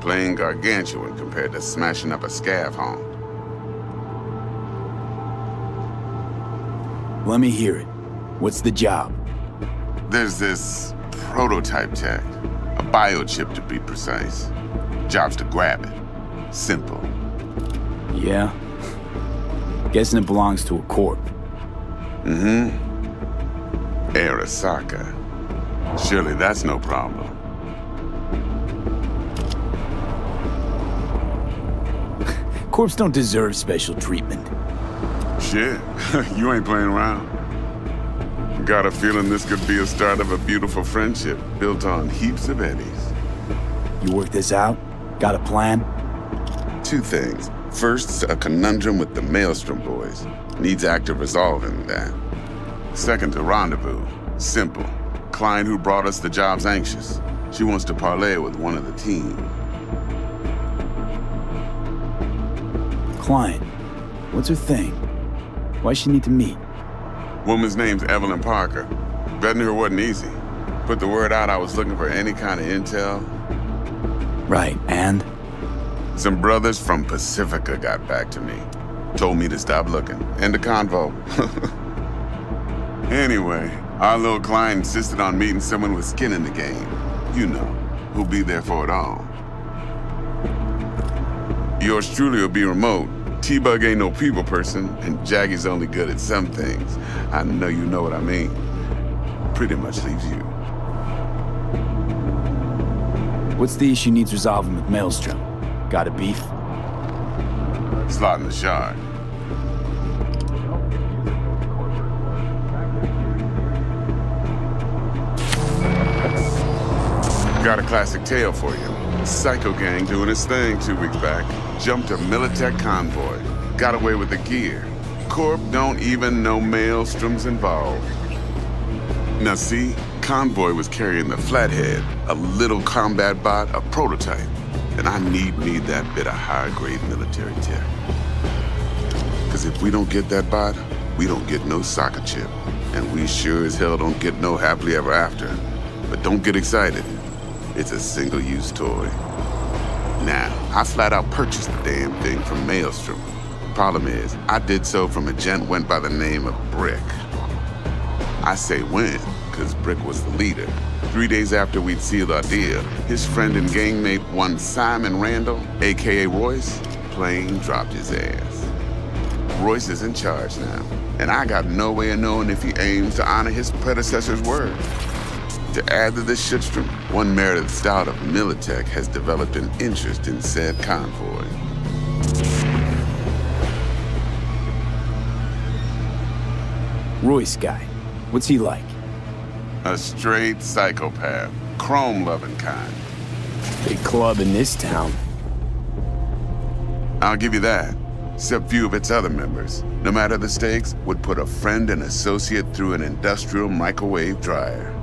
Playing gargantuan compared to smashing up a scav home. Let me hear it. What's the job? There's this prototype tech. A biochip, to be precise. Job's to grab it. Simple. Yeah? Guessing it belongs to a corp. Mm-hmm. Arasaka. Surely that's no problem. Corps don't deserve special treatment. Shit, you ain't playing around. Got a feeling this could be a start of a beautiful friendship built on heaps of eddies. You work this out? Got a plan? Two things. First, a conundrum with the Maelstrom boys. Needs active resolving that. Second, a rendezvous. Simple. Client who brought us the job's anxious. She wants to parlay with one of the team. Client? What's her thing? Why she need to meet? Woman's name's Evelyn Parker. Vetting her wasn't easy. Put the word out I was looking for any kind of intel. Right, and? Some brothers from Pacifica got back to me. Told me to stop looking. End of convo. Anyway, our little client insisted on meeting someone with skin in the game. You know, who'll be there for it all. Yours truly will be remote. T-Bug ain't no people person, and Jaggy's only good at some things. I know you know what I mean. Pretty much leaves you. What's the issue needs resolving with Maelstrom? Got a beef? Slot in the shard. Got a classic tale for you. Psycho gang doing its thing 2 weeks back. Jumped a Militech convoy. Got away with the gear. Corp don't even know Maelstrom's involved. Now see, convoy was carrying the Flathead, a little combat bot, a prototype. And I need that bit of high-grade military tech. Because if we don't get that bot, we don't get no soccer chip. And we sure as hell don't get no happily ever after. But don't get excited. It's a single-use toy. Now, I flat out purchased the damn thing from Maelstrom. Problem is, I did so from a gent went by the name of Brick. I say when, because Brick was the leader. 3 days after we'd sealed our deal, his friend and gangmate, one Simon Randall, a.k.a. Royce, plain dropped his ass. Royce is in charge now, and I got no way of knowing if he aims to honor his predecessor's word. To add to this shitstorm, one Meredith Stout of Militech has developed an interest in said convoy. Royce guy. What's he like? A straight psychopath. Chrome-loving kind. Big club in this town. I'll give you that. Except few of its other members, no matter the stakes, would put a friend and associate through an industrial microwave dryer.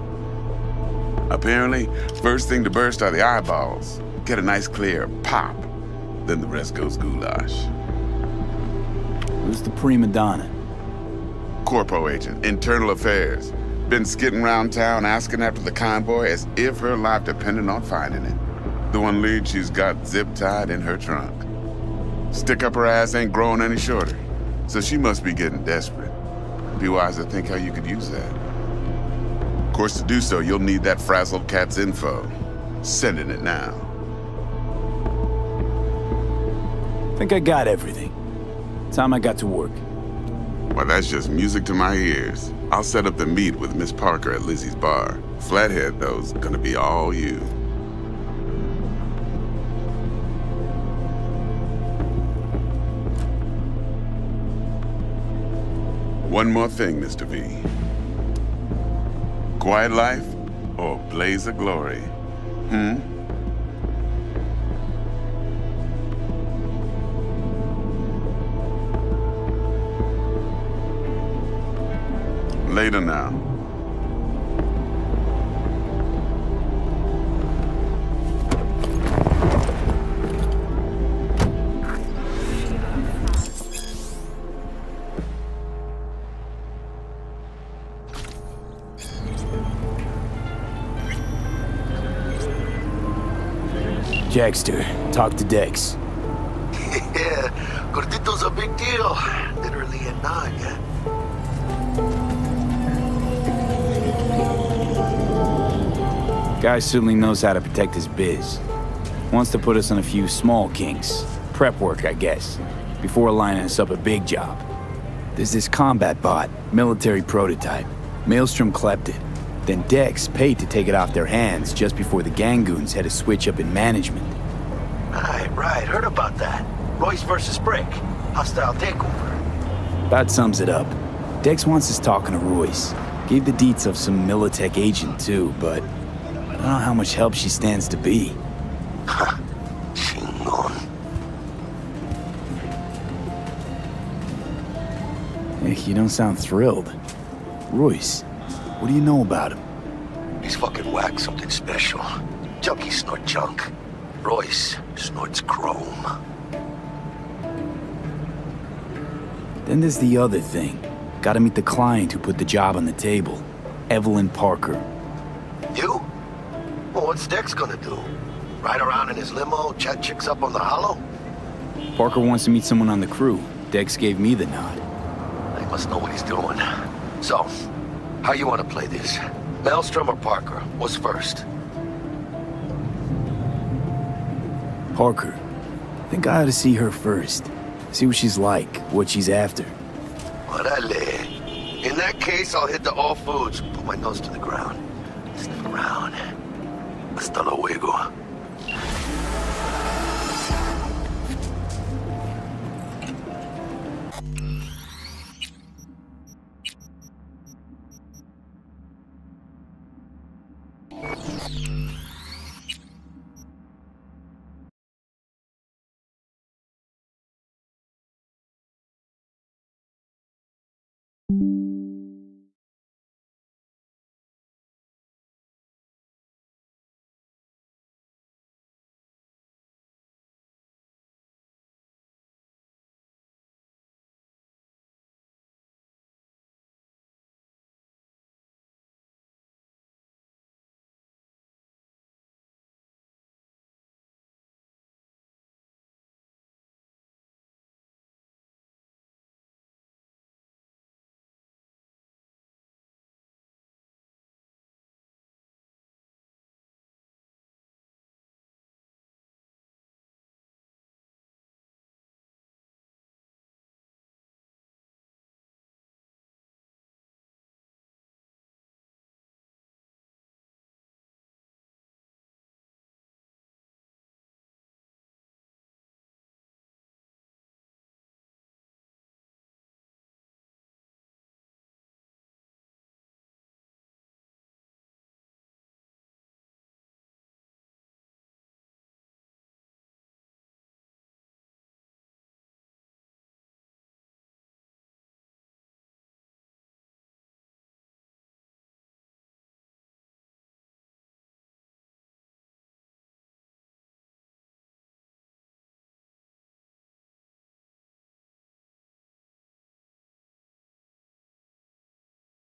Apparently, first thing to burst are the eyeballs. Get a nice clear pop. Then the rest goes goulash. Who's the prima donna? Corpo agent, internal affairs. Been skidding around town asking after the convoy as if her life depended on finding it. The one lead she's got zip-tied in her trunk. Stick up her ass ain't growing any shorter, so she must be getting desperate. Be wise to think how you could use that. Of course, to do so, you'll need that frazzled cat's info. Sending it now. Think I got everything. Time I got to work. Well, that's just music to my ears. I'll set up the meet with Miss Parker at Lizzie's bar. Flathead, though's gonna be all you. One more thing, Mr. V. Quiet life or blaze of glory? Later now. Jackster, talk to Dex. Yeah, Gordito's a big deal. Literally a nod, yeah. Guy certainly knows how to protect his biz. Wants to put us on a few small kinks. Prep work, I guess. Before lining us up a big job. There's this combat bot, military prototype. Maelstrom clept it. Then Dex paid to take it off their hands just before the Gangoons had a switch up in management. Right. Heard about that. Royce versus Brick. Hostile takeover. That sums it up. Dex wants us talking to Royce. Gave the deets of some Militech agent too, but I don't know how much help she stands to be. Chingon. Hey, you don't sound thrilled. Royce, what do you know about him? He's fucking whack, something special. Junkies snort junk. Royce snorts chrome. Then there's the other thing. Gotta meet the client who put the job on the table. Evelyn Parker. You? Well, what's Dex gonna do? Ride around in his limo, chat chicks up on the hollow? Parker wants to meet someone on the crew. Dex gave me the nod. He must know what he's doing. So, how you want to play this? Maelstrom or Parker? What's first? Parker. I think I ought to see her first. See what she's like, what she's after. Orale. In that case, I'll hit the all foods. Put my nose to the ground. Sniff around. Hasta luego. you